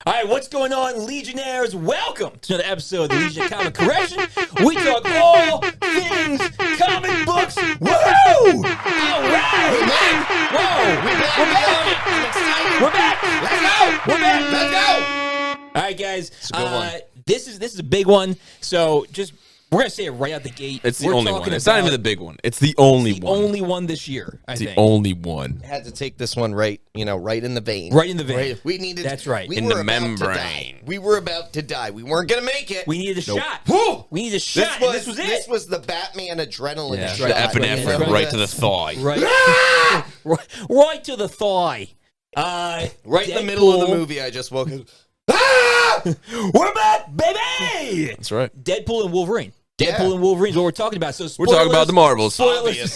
All right, what's going on, Legionnaires? Welcome to another episode of the Legion of Comic Correction. We talk all things comic books. Woo! All right! We're back! Whoa! We're back! We're back! Let's go! We're back! Let's go! All right, guys. It's a good one. This is a big one. So we're gonna say it right out the gate. It's the We're only talking one. It's not about even the big one. It's the only the one. only one this year. I It's think. the only one. Had to take this one right in the vein. Right in the vein. Right. We needed. That's right. We In were the about to membrane. die. We were about to die. We weren't gonna make it. We needed a shot. Woo! We needed a shot. and this was it. This was the Batman adrenaline Yeah, shot. the right. epinephrine right to the thigh. Right. right to the thigh. Right in the middle of the movie, I just woke up. Ah! We're back, baby! That's right. Deadpool and Wolverine. Yeah. Deadpool and Wolverine is what we're talking about. So We're talking about the Marvels. Spoilers.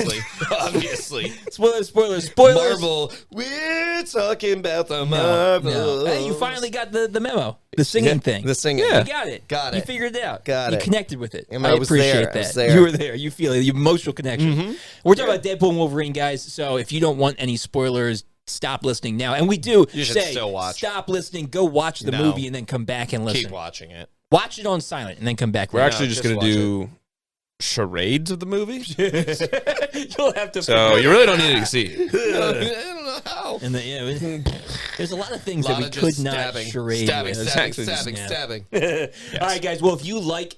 Obviously. Spoilers. Marvel. We're talking about the Marvel. No. Hey, you finally got the memo. The singing thing. The singing. You got it. Got You it. figured it out. Got you it. connected with it. And I I was appreciate there. that. I was there. You were there. You feel it. The emotional connection. We're talking about Deadpool and Wolverine, guys. So if you don't want any spoilers, stop listening now. And we do You should say, still watch. stop listening, go watch the No. movie, and then come back and listen. Keep watching it. Watch it on silent, and then come back. We're later. actually just just going to do charades of the movie. You'll have to. So you really don't need to see it. I don't know how. And there's a lot of things A that lot we of could just not stabbing. charade Stabbing, with. stabbing, Yeah. stabbing. All right, guys. Well, if you like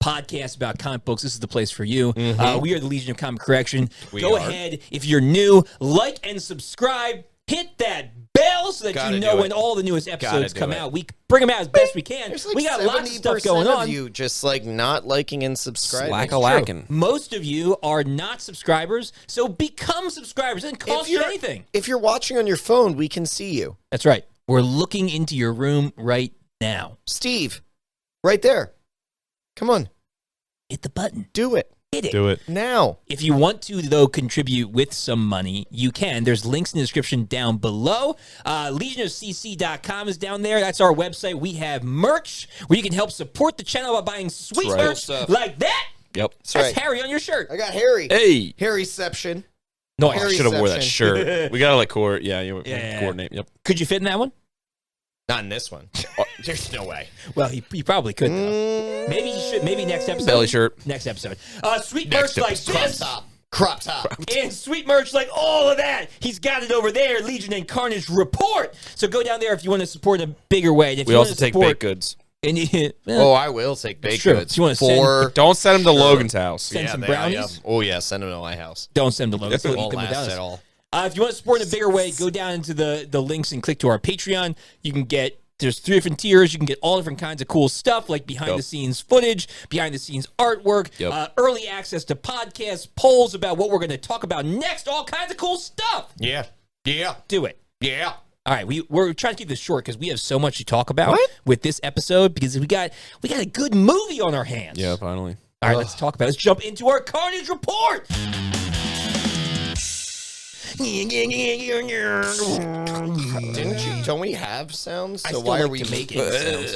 podcasts about comic books, this is the place for you. We are the Legion of Comic Correction. Go ahead. If you're new, like and subscribe. Hit that bell so that Gotta you know do when it. all the newest episodes do come it. out. We bring them out as best we can. There's like We got lots of stuff going 70% on. of you just like not liking and subscribing. Slack-a-lackin'. Most of you are not subscribers, so become subscribers. It doesn't cost you anything. If you're watching on your phone, we can see you. That's right. We're looking into your room right now. Steve, right there. Come on, Hit the button. do it. Hit it. Do it. Now. If you want to, though, contribute with some money, you can. There's links in the description down below. LegionofCC.com is down there. That's our website. We have merch where you can help support the channel by buying sweet right. merch Stuff. like that. Yep. That's right. Harry on your shirt. I got Harry. Hey. Harryception. No, I Harry should have wore that Harryception. shirt. We got to like coordinate. Yeah, Yeah. coordinate. Yep. could you fit in that one? Not in this one. There's no way. Well, you probably could, though. Maybe you should. Maybe next episode. Belly shirt. Next episode. Sweet Next merch like episode. this. Crop top. And sweet merch like all of that. He's got it over there, Legion and Carnage Report. So go down there if you want to support in a bigger way. And if We you also want to take support, baked goods. And Oh, I will take baked true. goods. You wanna send- for Don't send them to Logan's house. Send some they- brownies? Oh yeah, send them to my house. don't send them to Logan. They'll eat Won't them last without at us. all. If you want to support in a bigger way, go down into the links and click to our Patreon. You can get, there's 3 different tiers. You can get all different kinds of cool stuff like behind-the-scenes footage, behind-the-scenes artwork, early access to podcasts, polls about what we're going to talk about next, all kinds of cool stuff. Yeah. Yeah. Do it. Yeah. All right, we're trying to keep this short because we have so much to talk about with this episode because we got a good movie on our hands. Yeah, finally. All right, let's talk about it. Let's jump into our Carnage Report. Don't we have sounds? I So still why are like we to make it sounds.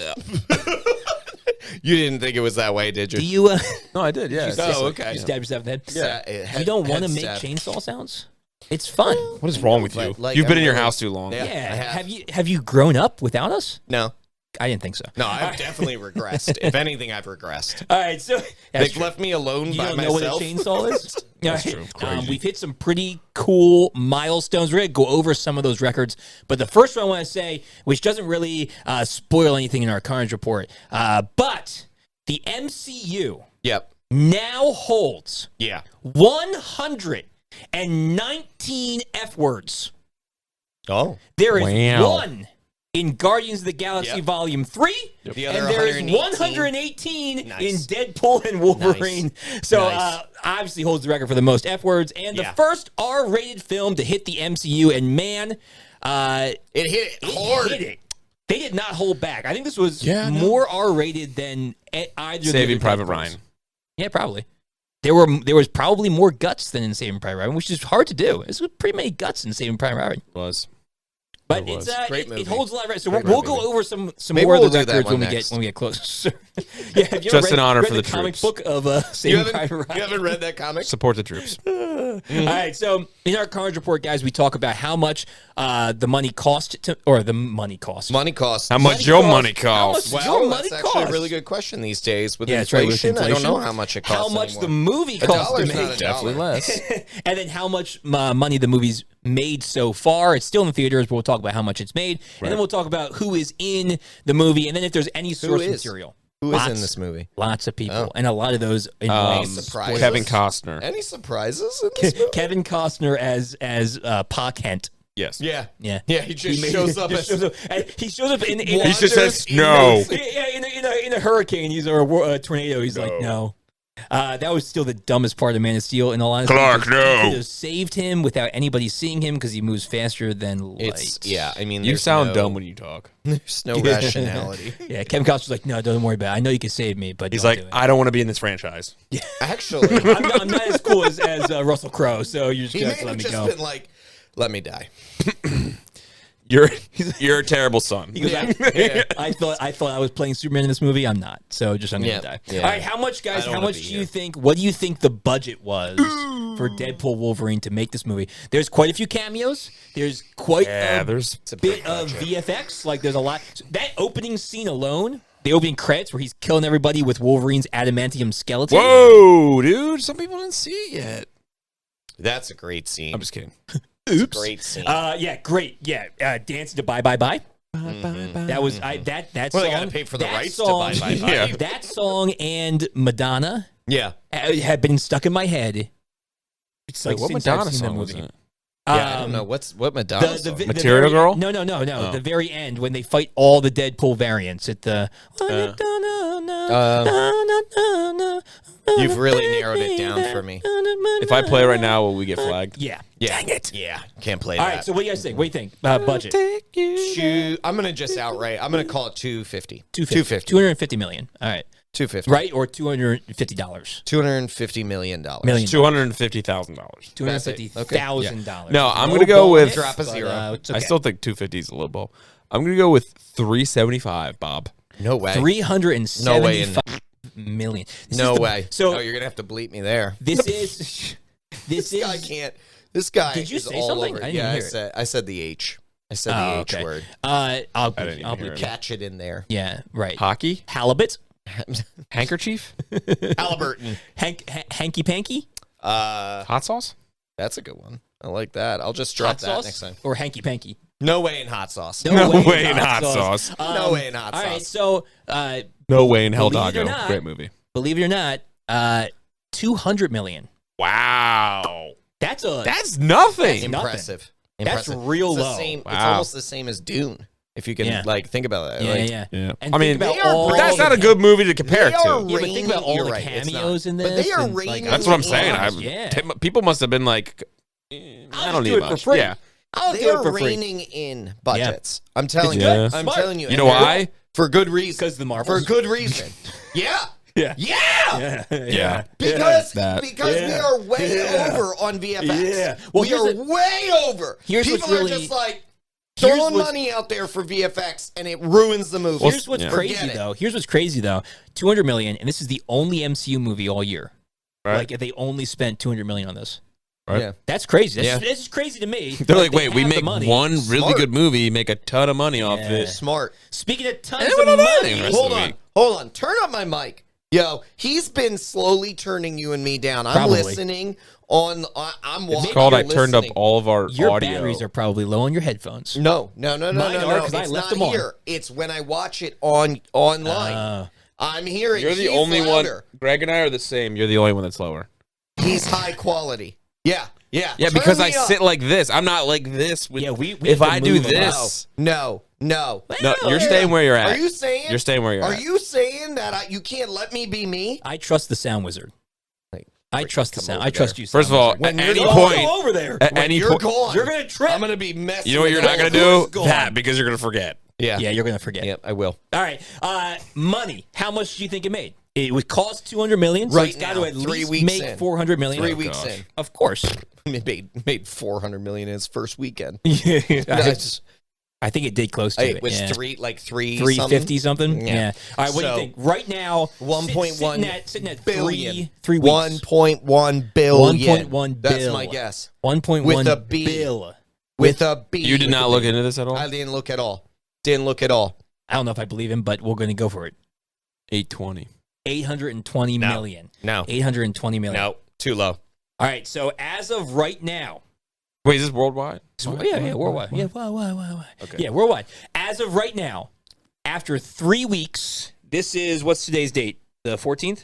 You didn't think it was that way, did you? Do you? No, I did. Yeah. Oh, okay. You stab yourself in the head. Yeah. You don't want to head make stab. chainsaw sounds? It's fun. What is wrong with you? Like, You've been I'm in your really- house too long. Yeah. Yeah. I have. Have you grown up without us? No. I didn't think so. No, I've definitely regressed. If anything, I've regressed. All right, so They've left me alone you by don't know myself. what a chainsaw is? That's All true. right. Crazy. We've hit some pretty cool milestones. We're going to go over some of those records. But the first one I want to say, which doesn't really spoil anything in our Carnage Report, but the MCU Yep. now holds Yeah. 119 F words. Oh. There is Wow. one in Guardians of the Galaxy Yep. Volume 3, The other and there is 118 118 Nice. in Deadpool and Wolverine. So Nice. obviously holds the record for the most F words, and the Yeah. first R-rated film to hit the MCU, and man, It hit it hard. hit it. They did not hold back. I think this was Yeah, no. more R-rated than either Saving of the Private Deadpools. Ryan. Yeah, probably. There was probably more guts than in Saving Private Ryan, which is hard to do. There's pretty many guts in Saving Private Ryan. Was. But It was. Great it movie. holds a lot of. So Great we'll movie. go over some Maybe more we'll of the do that records one when next. we get closer. Yeah, have you Just ever an honor read for the comic troops. book of You Saving Private haven't, Ryan? you haven't read that comic? Support the troops. All right, so in our Carnage report, guys, we talk about how much the money cost the money cost. Money costs. How much your money costs? How much Well, your that's money actually costs? a really good question these days with Yeah, that's right, with inflation. I don't know inflation. how much it costs How much anymore. the movie A cost to dollar's not make? a Definitely dollar. less. And then how much money the movie's made so far. It's still in the theaters, but we'll talk about how much it's made. And then we'll talk about who is in the movie, and then if there's any source is? material. Who is in Lots. this movie? Lots of people. Oh. And a lot of those involve surprises? Kevin Costner. Any surprises in this movie? Kevin Costner as Pa Kent. Yes. Yeah. Yeah. Yeah, he just shows up as... He shows up in He just says no. in a hurricane. He's a tornado. He's like, no. That was still the dumbest part of Man of Steel. In all honesty, Clark, no. He could have saved him without anybody seeing him because he moves faster than light. I mean, You there's sound no, dumb when you talk. There's no rationality. Yeah, Kevin Costner's like, no, don't worry about it. I know you can save me, but He's don't like, do it. I don't want to be in this franchise. Actually, I'm not as cool as Russell Crowe, so you're just he gonna may have to have let me just go. been like, let me die. You're a terrible son. He goes, Yeah. I thought I was playing Superman in this movie. I'm not. So I'm gonna Yeah. die. Yeah. All right, how much, guys? I don't How wanna much be do you here. think? What do you think the budget was for Deadpool Wolverine to make this movie? There's quite a few cameos. There's quite a there's bit of VFX. Like there's a lot. That opening scene alone, the opening credits where he's killing everybody with Wolverine's adamantium skeleton. Whoa, dude! Some people didn't see it yet. That's a great scene. I'm just kidding. Oops. Great scene. Yeah, great. Yeah, dancing to Bye Bye Bye. That was that well, song. they got to pay for the that rights song, to buy. Yeah. That song and Madonna Yeah. had been stuck in my head. It's Like, what since I've Madonna seen the song was movie. it? Yeah, I don't know what Madonna. song? the Material very- Girl? No. Oh. The very end when they fight all the Deadpool variants at the. You've really narrowed it down for me. If I play right now, will we get flagged? Yeah. Yeah. Dang it. Yeah, can't play All that. right. So what do you guys think? What do you think? Budget. I'm gonna just outright. I'm gonna call it 250. 250 million. All right. 250. Right, or $250. $250 million. Million. $250,000. $250,000. No, I'm gonna go with- Drop a zero. It's okay. I still think 250 is a little low. I'm gonna go with 375, Bob. No way. 375 million. This No is the- way. So oh, you're gonna have to bleep me there. this is This guy can't. This guy. Did you is say all something? over. I didn't yeah, hear it. I said the H. I said the Oh, H okay. word. I'll didn't even hear it. Catch it in there. yeah, right. Hockey? Halibut, Handkerchief? Halliburton. hanky panky, Hot sauce? That's a good one. I like that. I'll just drop hot that sauce, next time. or hanky panky. No way in hot sauce. No way in hot sauce. No way in hot All right, sauce. so No way in Hell Believe it or Doggo. not- Great movie. believe it or not, 200 million. Wow. That's nothing. Impressive. That's Impressive. real It's the low. same, It's Wow. almost the same as Dune. If you can Yeah. think about that. yeah, Like, yeah. Yeah. And I mean, think about they are all But that's the not a good movie to compare They are to. Yeah, but think about all You're the right, it's not. cameos in But this. they are and, reigning That's what I'm in saying. honor. Yeah. People must have been like, I I'll don't just need do it for much. free. Yeah. I'll They do it are for free. reining in budgets. I'm telling Yeah. you. I'm Smart. telling you. You know why? For good reason. Because the Marvels. For good reason. Yeah. Yeah. Yeah. Yeah. Because That. we Yeah. are way Yeah. over on VFX. Yeah. Well, we here's are the- way over. Here's People what's are really- just like here's throwing what's- money out there for VFX and it ruins the movie. Here's what's Yeah. crazy Forget it. though. Here's what's crazy though. 200 million, and this is the only MCU movie all year. Right. Like they only spent 200 million on this. Right. Yeah. That's crazy. Yeah. This is crazy to me. They're like, they wait, we have the make money. one really Smart. good movie, make a ton of money off Yeah. it. Smart. Speaking of tons And of we don't know money, anything the rest Hold of the on. week. Hold on. Turn up my mic. Yo, he's been slowly turning you and me down. I'm Probably. listening on. I'm watching. It's called I you're turned up listening. all of our your audio. batteries are probably low on your headphones. No. Mine are, It's 'cause I left not them on. here. It's when I watch it online. I'm hearing. You're the he's only louder. one. Greg and I are the same. You're the only one that's lower. He's high quality. Yeah. Yeah, Turn because me I up. sit like this. I'm not like this. With, Yeah, we if have to I do move a lot. this, No. no, you're staying where you're at. Are you saying? You're staying where you're Are at. you saying that you can't let me be me? I trust the sound wizard. Like, I trust the come sound. over I trust there. you. First of sound all, wizard. When at you're any the- point, Go over there. at When any you're point, gone, You're gonna trip. I'm gonna be messing. you know what you're with not gonna the do? whole- Who's That gone? because you're gonna forget. Yeah. Yeah, you're gonna forget. Yep, I will. All right. Money. How much do you think it made? It would cost 200 million. So Right it's got now, to at 3 least weeks make in. 400 million. 3 weeks gosh. in. Of course. It made $400 million in his first weekend. Yeah. No, it's just- I think it did close to it. It was yeah. 350 something. Yeah. All right, what do you think? Right now, 1.1 sitting at billion. 3 weeks. 1.1 billion. 1.1 That's bill. my guess. 1.1 With a B. bill. With a B. You did not look into this at all? I didn't look at all. Didn't look at all. I don't know if I believe him, but we're going to go for it. 820. 820 million. No. 820 million. No. Too low. All right, so as of right now. Wait, is this worldwide? Yeah, worldwide. Yeah, worldwide. Okay. Yeah, worldwide. As of right now, after 3 weeks, this is, what's today's date? The 14th?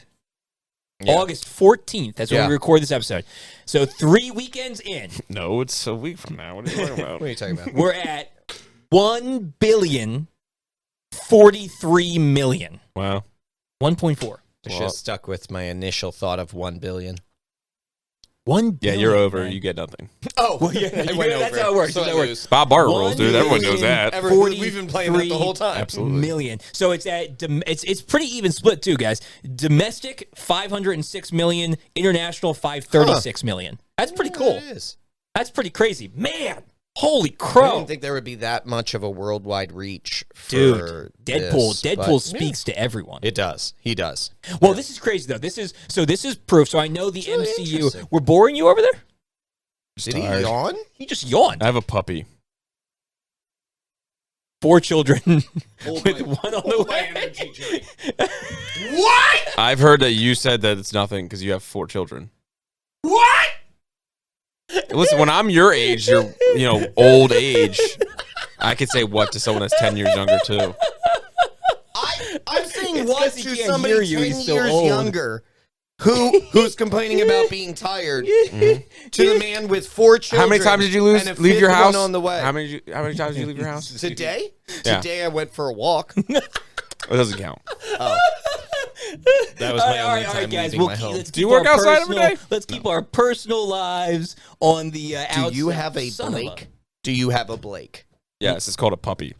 Yeah. August 14th. That's when we record this episode. So 3 weekends in. No, it's a week from now. What are you talking about? What are you talking about? We're at 1,043,000,000. Wow. 1.4. I should have stuck with my initial thought of 1 billion. 1 billion. Yeah, you're over. Man. You get nothing. Oh, well, yeah, I went that's over. how it works. So That's how it works. Bob Barker rules, dude. Everyone knows that. We've been playing that the whole time. Absolutely. Million. So it's at it's pretty even split too, guys. Domestic 506 million, international 536 million. That's pretty cool. It is. That's pretty crazy, man. Holy I crow! didn't think there would be that much of a worldwide reach for Dude, this, Deadpool but, speaks to everyone. It does. He does. Well, this is crazy though. This is proof. So I know the really MCU. interesting. We're boring you over there. Did he yawn? He just yawned. I have a puppy. 4 children with one on the way. What? I've heard that you said that it's nothing because you have 4 children. What? Listen, when I'm your age, old age, I could say what to someone that's 10 years younger too. I'm saying It's what 'cause he to can't somebody hear you, 10 he's so years old. younger who's complaining about being tired to the man with 4 children. How many times did you and a leave your fifth house? one on the way? How many times did you leave your house? Today? Yeah. Today I went for a walk. It doesn't count. Oh. That was my only time guys. leaving my home. Let's Do you keep work our outside every personal- day? Let's keep our personal lives on the outside. Do you have a Son of Blake? Do you have a Blake? Yes, it's called a puppy.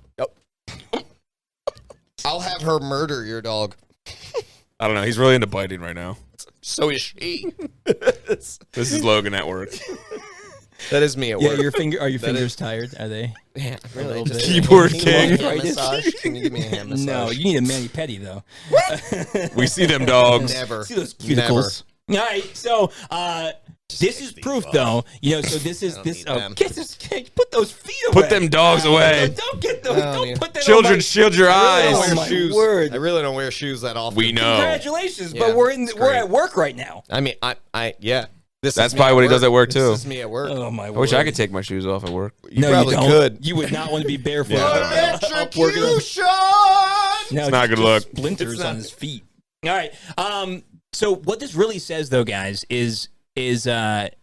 I'll have her murder your dog. I don't know. He's really into biting right now. So is she. This is Logan at work. That is me at Yeah, work. Are your fingers tired? Are they? Yeah, little bit. Keyboard Can you give me a king. hand massage? Can you give me a hand massage? No, you need a mani-pedi though. We see them dogs. Never. See those cuticles. All right, so this is proof, though. So this is this. need Oh, them. put those feet away. Put them dogs away. Don't get those. No, Don't yeah. put them. Children, on my, shield your I eyes. don't wear my shoes. word. I really don't wear shoes that often. We know. Congratulations, Yeah, but we're it's we're great. at work right now. I mean, yeah. This That's is me probably at what he does work. at work, too. This is me at work. Oh my! I wish I could take my shoes off at work. You probably don't. could. You would not want to be barefoot. Yeah. Electrocution! No, It's not a good look. Splinters It's not. on his feet. All right. So what this really says, though, guys, is R-rated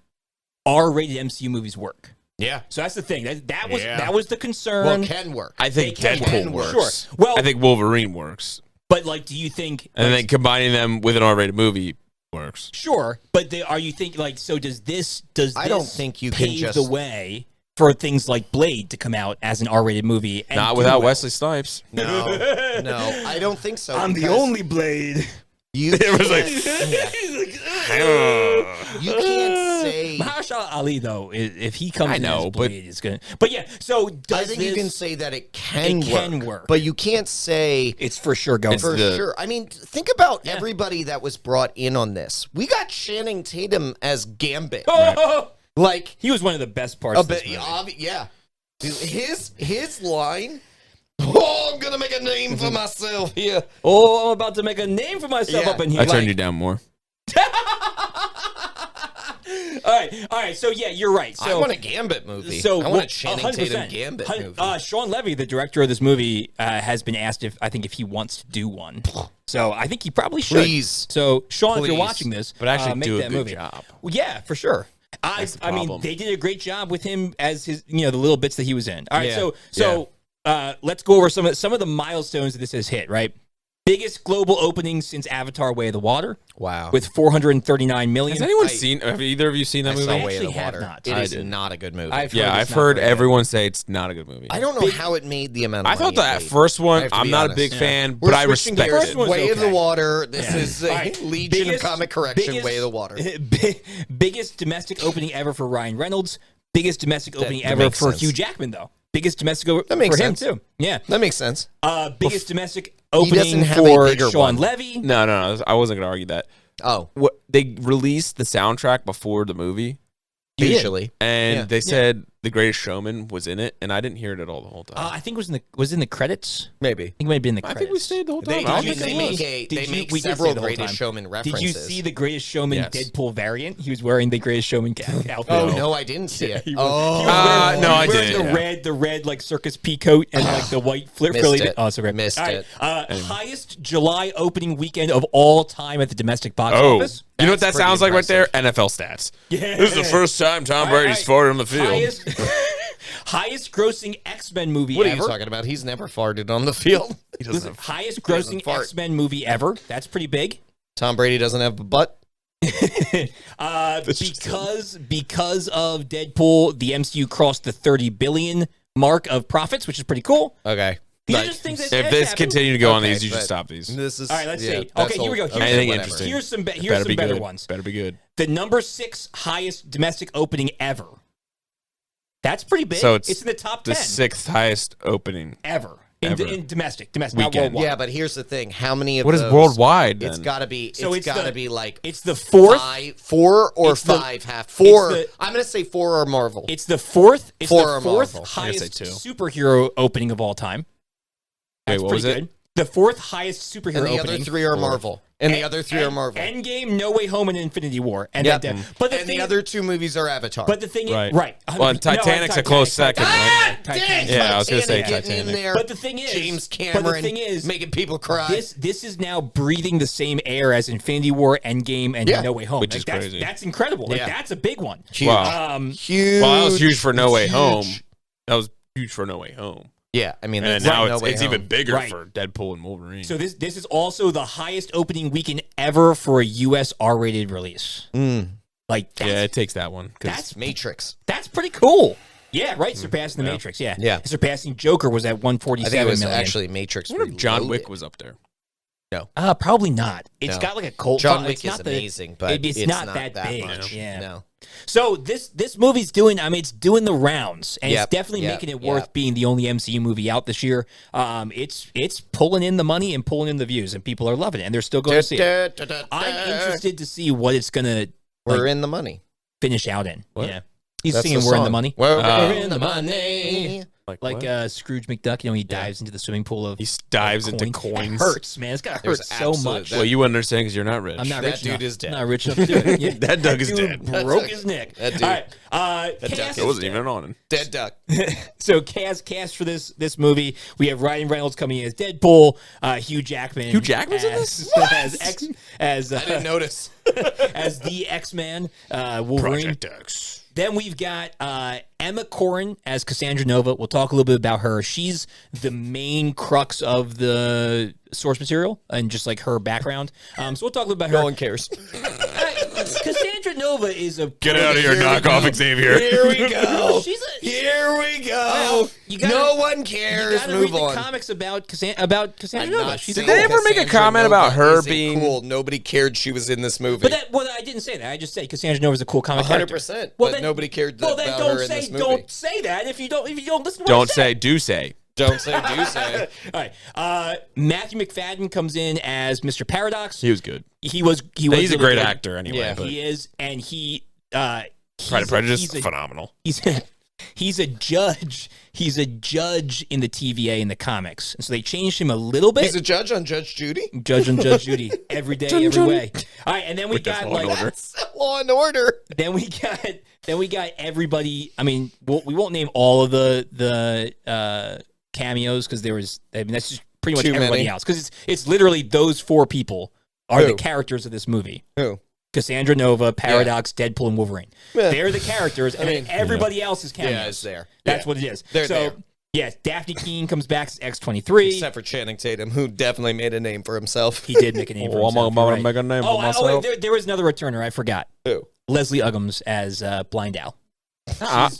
MCU movies work. Yeah. So that's the thing. That was Yeah. the concern. Well, can work. I think They can Deadpool work. works. Sure. Well, I think Wolverine works. but do you think? And then combining them with an R-rated movie works. Sure, but are you thinking so? Does this I don't think you can pave just- the way for things like Blade to come out as an R-rated movie? And Not do without well? Wesley Snipes. No, I don't think so. I'm the because only Blade. You It was like, you can't say. Mahershala Ali, though, if he comes I in know, as but- Blade, it's gonna. But yeah, so does I think you this- can say that it can can work. but you can't say it's for sure going. It's for the- sure. I mean, think about everybody that was brought in on this. We got Channing Tatum as Gambit. Like He was one of the best parts. a of this bit, movie. yeah. Dude, his line. Oh, I'm gonna make a name for myself here. Oh, I'm about to make a name for myself Yeah. up in here. I turned you down more. All right. So yeah, you're right. So I want a Gambit movie. So I want a Channing 100%. Tatum Gambit movie. Sean Levy, the director of this movie, has been asked if he wants to do one. So I think he probably should. Please. So Sean, if you're Please. watching this, But actually make do a that good movie. job. Well, yeah, for sure. That's the I mean, problem. they did a great job with him as his, the little bits that he was in. All right, Yeah. so let's go over some of the milestones that this has hit. Right, biggest global opening since Avatar: Way of the Water, Wow. with 439 million. Has anyone seen? Have either of you seen that I movie? saw I Way of actually the have Water. not. It I is did. not a good movie. I've Yeah, heard I've it's not heard very good. everyone say it's not a good movie. I don't know how it made the amount of I thought money it that made. first I one, have to I'm be not a honest. big Yeah. fan, We're but I switching respect gears. First one's it. Way of the okay. Water. This Yeah. is All right. Legion of Comic Correction. Way of the Water. Biggest domestic opening ever for Ryan Reynolds. Biggest domestic opening that ever makes for sense. Hugh Jackman, though. biggest domestic for makes him sense. too. Yeah, That makes sense. Biggest domestic doesn't opening have a for bigger Sean one. Levy. No, I wasn't gonna argue that. Oh, What they released the soundtrack before the movie, usually. and they said The Greatest Showman was in it, and I didn't hear it at all the whole time. I think it was in the credits. Maybe. I think it might have been in the I credits. think we stayed the whole time. They, I I don't mean, think they it make, was. a, Did they you- make we did say several the whole Greatest time. Showman Did references. you see the Greatest Showman Yes. Deadpool variant? He was wearing the Greatest Showman outfit. Oh, no, I didn't see it. He Oh, was no, I wearing didn't. The red like circus pea coat and like the white flip Missed frilly. it. Oh, so great. Missed All right, it. Highest July opening weekend of all time at the domestic box Oh, office. you know what that That's pretty sounds like right there? NFL stats. Yeah. This is the first time Tom All right, Brady's all right. farted on the field. Highest grossing X-Men movie what are ever. you talking about? He's never farted on the field. Listen, highest doesn't grossing fart. X-Men movie ever. That's pretty big. Tom Brady doesn't have a butt. Because of Deadpool, the MCU crossed the 30 billion mark of profits, which is pretty cool. Okay. These are Like, just things that If that this happen. continue to go on Okay, these, you should but- stop these. This is All right, let's yeah, see. that's Okay, here we go. all- Here's Anything whatever. interesting. Here's some Better some be better good. ones. Better be good. The number 6 highest domestic opening ever. That's pretty big. So it's in the top The 10 6th highest opening. ever. Ever. In domestic, not Weekend. worldwide. Yeah, but here's the thing. How many of What is those? worldwide? It's Then? got to be. So It's got to be like It's the fourth. 4 or It's the- 5 half. 4. it's the- I'm gonna say 4 or Marvel. It's the fourth. It's Four the or fourth Marvel. I'm gonna say highest 2. superhero opening of all time. That's what was pretty it? good. The fourth highest superhero and the opening. other 3 are Marvel. And the other 3 are Marvel. Endgame, No Way Home, and Infinity War. And Yep. then, but the And thing the other 2 movies are Avatar. But the thing is, Right. right? Well, and Titanic's a close second, right? Titanic. Yeah, I was gonna say getting in Titanic. there. But the thing is, James but the Cameron thing is, making people cry. This is now breathing the same air as Infinity War, Endgame, and Yeah. No Way Home. Which is that's, crazy. That's incredible. Like Yeah. that's a big one. Huge. Wow. Huge. Well, that was huge for No Way Huge. Home. That was huge for No Way Home. Yeah, I mean, And that's now No Way it's Home. even bigger Right. for Deadpool and Wolverine. So this is also the highest opening weekend ever for a U.S. R-rated release. Like that's, yeah, it takes that one. 'cause that's Matrix. that's pretty cool. Yeah, right. Surpassing the Matrix. Yeah, Yeah. Surpassing Joker was at I think it 147 was million. actually Matrix. I wonder if John Reloaded. Wick was up there. Probably not. It's No. got like a cult. John it's Wick is not the- amazing, but it's not that big. much. Yeah. No. So this movie's doing. I mean, it's doing the rounds, and Yep, it's definitely yep, making it worth yep. being the only MCU movie out this year. It's pulling in the money and pulling in the views, and people are loving it, and they're still going to see it. I'm interested to see what it's gonna We're in the money. finish out in. What? Yeah, he's That's singing the "We're in the song. Money." We're in the money. Like Like what? Scrooge McDuck, you know, he dives into the swimming pool of He dives of into coins. coins. It hurts, man. It's gotta There's hurt so absolute- much. Well, you understand because you're not rich. I'm not That rich dude enough. is dead. Not rich enough to do it. Yeah. That Doug is dude dead. Broke his neck. That dude- All right. duck Cast, It wasn't even on. Dead duck. so cast for this movie, we have Ryan Reynolds coming in as Deadpool, Hugh Jackman. Hugh Jackman's in this? as I didn't notice. as the X-Man, Wolverine. Project X. Then we've got Emma Corrin as Cassandra Nova. We'll talk a little bit about her. She's the main crux of the source material and just like her background. So we'll talk a little about her. No one cares. Cassandra Nova is a Get out of here, knockoff Xavier. Here we go. She's a Here we go. Well, you gotta- no one You cares. gotta Move read on. the comics about Cassandra I'm Nova. not She's saying Did they ever make a Cassandra comment Nova about her is a being- cool? Nobody cared she was in this movie. But I didn't say that. I just said Cassandra Nova is a cool comic 100%. Well, but then- nobody cared Well, then about don't her in say this movie. don't say that if you don't listen to what Don't I say, said. do say. Don't say. Do say. All right. Matthew McFadden comes in as Mr. Paradox. He was good. He was He's a really great good. actor anyway. Yeah. but He is, and Pride and he's Prejudice, a- phenomenal. he's a judge. He's a judge in the TVA in the comics, and so they changed him a little bit. He's a judge on Judge Judy. Judge and Judge Judy every day, every way. All right, and then we With got Law and Order. Law and Order. then we got everybody. I mean, we won't name all of the cameos because that's just pretty much Too everybody many. else because it's literally those 4 people are the Who? characters of this movie. Who? Cassandra Nova, Paradox, Deadpool, and Wolverine. Yeah. They're the characters, and mean, then everybody else is cameos. Yeah, it's there. That's Yeah. what it is. They're so, there. yes, Daphne Keane comes back as X-23. Except for Channing Tatum, who definitely made a name for himself. He did make a name for Oh, I'm himself. gonna you're right. make a name for Oh, myself. wait, there was another returner. I forgot. Who? Leslie Uggams as Blind Al.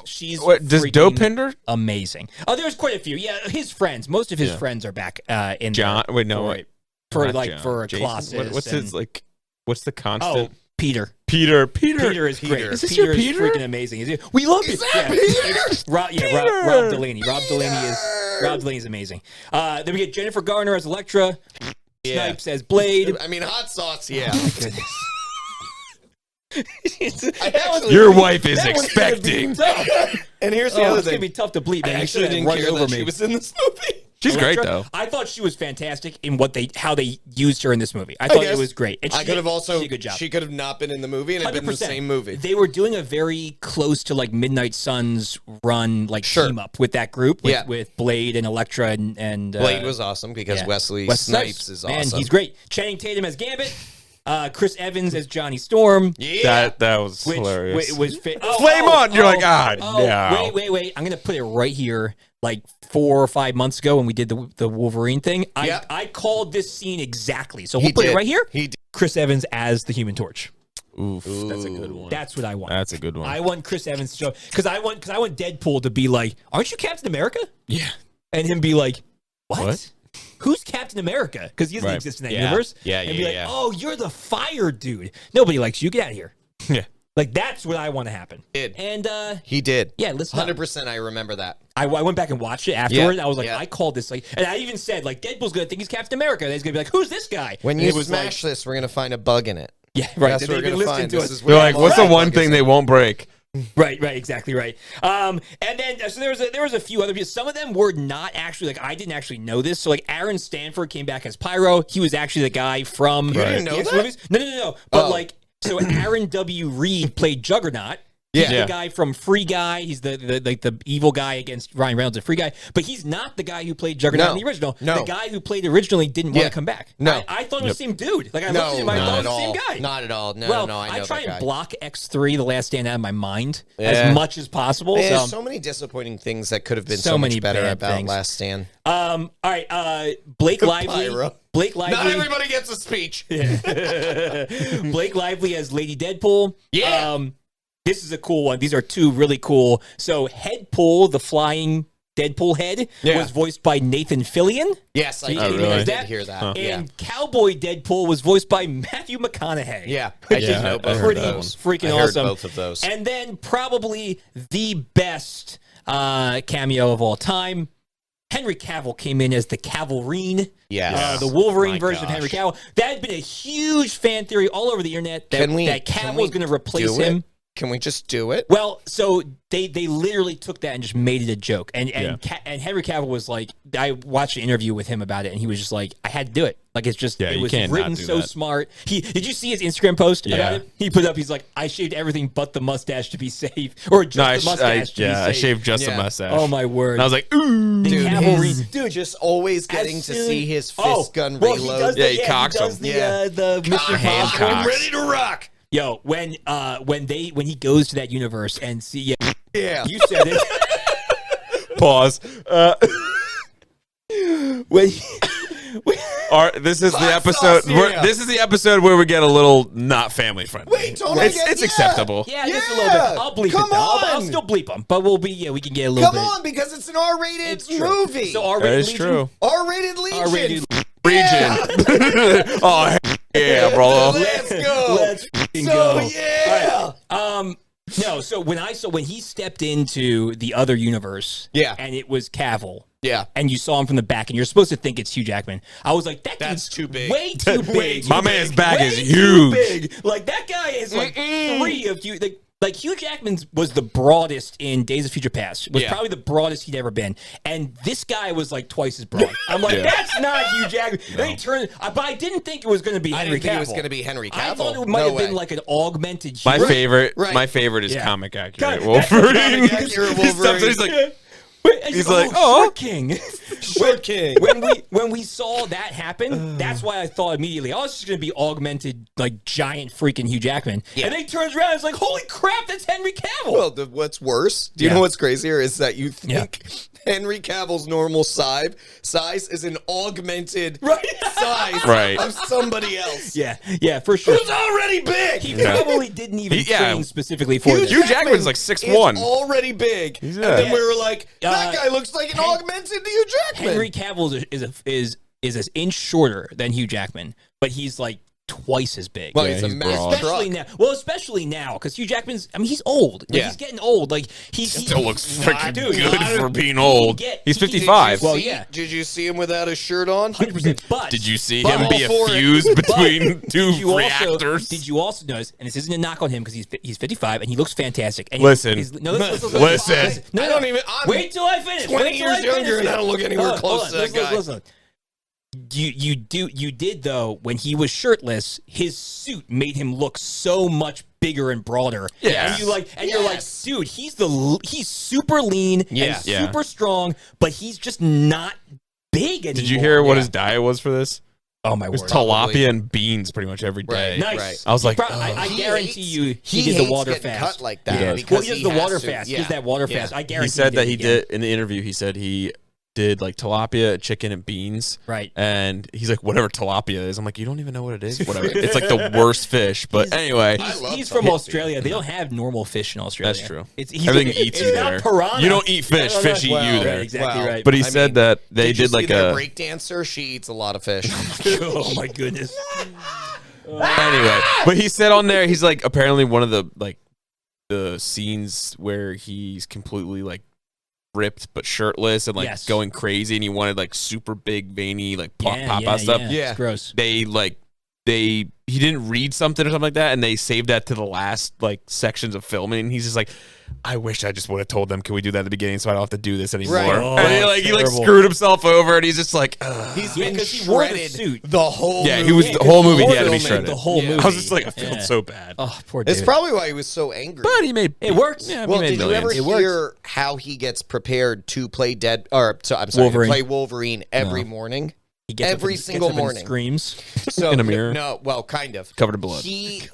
She's What, does freaking Dopinder? amazing. Oh, there's quite a few. Yeah, his friends. Most of his friends are back in John? there Wait, no. for, wait. for Not like John. for Jason? Colossus. What's his, like, what's the Oh, constant? Peter. Peter. Peter is great. Is this Peter your Peter? is freaking amazing. We love it. Rob Delaney. Rob Delaney is amazing. Then we get Jennifer Garner as Elektra. Snipes as Blade. I mean, hot sauce. Yeah. Oh my goodness. Your wife is expecting. And here's the other It's gonna thing. be tough to bleep. I Man. actually didn't care that she was in this movie. She's great Elektra, though. I thought she was fantastic in how they used her in this movie. I thought it was great. And I could have also. she did a good job. She could have not been in the movie and it'd been the 100%. same movie. They were doing a very close to like Midnight Suns run team up with that group with Blade and Elektra and Blade was awesome because Wesley Snipes is awesome. Man, he's great. Channing Tatum as Gambit. Chris Evans as Johnny Storm. Yeah, that was hilarious. Flame on! You're like, no. Wait. I'm gonna put it right here. Like 4 or 5 months ago when we did the Wolverine thing, I called this scene exactly. So we'll put it right here. He did. Chris Evans as the Human Torch. Oof, that's a good one. That's what I want. That's a good one. I want Chris Evans to show because I want Deadpool to be like, "Aren't you Captain America?" Yeah, and him be like, "What? Who's Captain America?" Because he doesn't exist in that universe. And be like, "Oh, you're the fire dude. Nobody likes you. Get out of here." Yeah. Like, that's what I want to happen. And he did. Yeah, listen. 100%. I remember that. I went back and watched it afterward. Yeah, I was like, I called this and I even said like, Deadpool's gonna think he's Captain America. And he's gonna be like, who's this guy? When you smash this, we're gonna find a bug in it. Yeah, right. That's what we're gonna find. They're like, what's the one thing they won't break? Right, exactly right. And then so there was a few other people. Some of them were not actually like I didn't actually know this. So like Aaron Stanford came back as Pyro. He was actually the guy from You didn't know that? movies. No. But like so Aaron W. Reed played Juggernaut. He's the guy from Free Guy. He's the evil guy against Ryan Reynolds in Free Guy. But he's not the guy who played Juggernaut in the original. No. The guy who played originally didn't want to come back. No. I thought it was the same dude. Like I looked at him, I thought it was the same guy. Not at all. No, well, I know try that guy. and block X3, The Last Stand, out of my mind as much as possible. There's so many disappointing things that could have been so much better about things. Last Stand. All right, Blake Lively. Blake Lively. Not everybody gets a speech. Blake Lively as Lady Deadpool. Yeah. This is a cool one. These are two really cool. So Headpool, the flying Deadpool head, was voiced by Nathan Fillion. Yes, I did hear that. Huh. And Cowboy Deadpool was voiced by Matthew McConaughey. Yeah, I did know both of those. Freaking I heard awesome. both of those. And then probably the best cameo of all time. Henry Cavill came in as the Cavalrine. Yeah, the Wolverine version of Henry Cavill. That had been a huge fan theory all over the internet that Cavill was going to replace him. Can we just do it? Well, so they literally took that and just made it a joke. And Henry Cavill was like, I watched an interview with him about it, and he was just like, I had to do it. Like it was written so smart. Did you see his Instagram post about it? He put up, he's like, I shaved everything but the mustache to be safe, or just the mustache to be safe. I shaved just the mustache. Oh my word! And I was like, ooh, dude, just always getting to see his fist gun reload. He cocks him. The Mission Impossible. I'm ready to rock. Yo, when he goes to that universe and see you said it. Pause. This is the episode. This is the episode where we get a little not family friendly. Wait, it's acceptable. Yeah, just a little bit. I'll bleep it. I'll still bleep them, but we can get a little bit. Come on, because it's an R-rated movie. So R-rated Legion. True. R-rated Legion. R-rated Region. Oh yeah, bro. Let's go. Let's go. Yeah. Right. No. So when he stepped into the other universe, and it was Cavill. Yeah. And you saw him from the back, and you're supposed to think it's Hugh Jackman. I was like, that's too big. Way too big. My man's back is huge. Big. Like, that guy is like 3 of you. Like Hugh Jackman was the broadest in Days of Future Past. Was probably the broadest he'd ever been. And this guy was like twice as broad. I'm like, that's not Hugh Jackman. No. They turned, but I didn't think it was going to be Henry Cavill. I didn't think it was going to be Henry Cavill. I thought it might have been like an augmented Hugh. My favorite is comic accurate Wolverine. He's like, he's like, Short King. Short King. When we saw that happen, that's why I thought immediately, oh, it's just going to be augmented, like, giant freaking Hugh Jackman. Yeah. And then he turns around and it's like, holy crap, that's Henry Cavill. Well, what's worse, do you know what's crazier, is that you think Henry Cavill's normal size is an augmented size of somebody else. Yeah, for sure. Who's already big? He probably didn't even train specifically for this. Hugh Jackman's like 6'1". Already big. And then we were like, that guy looks like an augmented Hugh Jackman. Henry Cavill is an inch shorter than Hugh Jackman, but he's like twice as big. Well, he's a massive especially now. Well, especially now because Hugh Jackman's. I mean, he's old. Like, he's getting old. Like he still looks freaking good for being old. He's 55. Well, yeah. Did you see him without his shirt on? 100%. But did you see him be a fuse between two reactors? Did you also notice? And this isn't a knock on him because he's 55 and he looks fantastic. And listen. Listen. No, I don't even. I'm wait till I finish. 20 years younger, and I don't look anywhere close to that guy. Listen. You did though when he was shirtless, his suit made him look so much bigger and broader. Yeah, and you're like, dude, he's super lean and super strong, but he's just not big anymore. Did you hear what his diet was for this? Oh my word! It was Probably. tilapia and beans pretty much every day. Nice. Right. I was like, I guarantee you, he did the water fast. Cut like that because he does the water fast. He does that water fast. I guarantee. He said that he did in the interview. He said he did like tilapia, chicken, and beans. Right. And he's like, whatever tilapia is. I'm like, you don't even know what it is. Whatever. It's like the worst fish. But anyway, he's from Australia. They don't have normal fish in Australia. That's true. Everything eats you there. Piranha. You don't eat fish. Fish eat you there. Right, exactly right. But he said that they did like a breakdancer. She eats a lot of fish. Oh my goodness. Anyway, but he said on there, he's like apparently one of the scenes where he's completely like ripped but shirtless and like going crazy, and he wanted like super big veiny like pop out stuff. Yeah, it's gross. He didn't read something or something like that, and they saved that to the last like sections of filming. And he's just like, I wish I just would have told them, can we do that at the beginning so I don't have to do this anymore? Right. And he screwed himself over, and he's just like, ugh. He's been he wore the suit the whole movie. He was the whole movie. He had to be shredded. The whole movie. I was just like, I felt so bad. Oh, poor dude. It's probably why he was so angry. But he made it worked. Yeah, well, did you ever millions. hear how he gets prepared to play to play Wolverine every morning? He gets every up single gets up morning. And screams so, in a mirror. No, well, kind of covered in blood.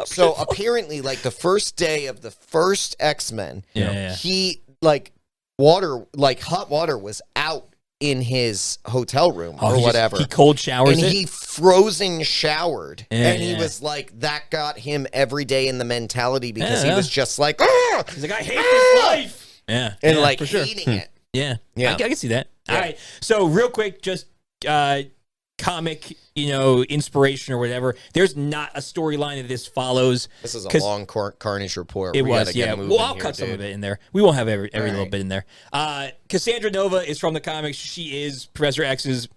So apparently, like the first day of the first X-Men, he like hot water was out in his hotel room or whatever. He cold showers and it. He frozen showered, and he was like, that got him every day in the mentality because he was just like, he's like, I hate this life. Yeah, and like for sure. hating it. Yeah. I can see that. All right, so real quick, just comic, inspiration or whatever. There's not a storyline that this follows. This is a long Carnage report. It was, yeah. Well, I'll cut some of it in there. We won't have every little bit in there. Cassandra Nova is from the comics. She is Professor X's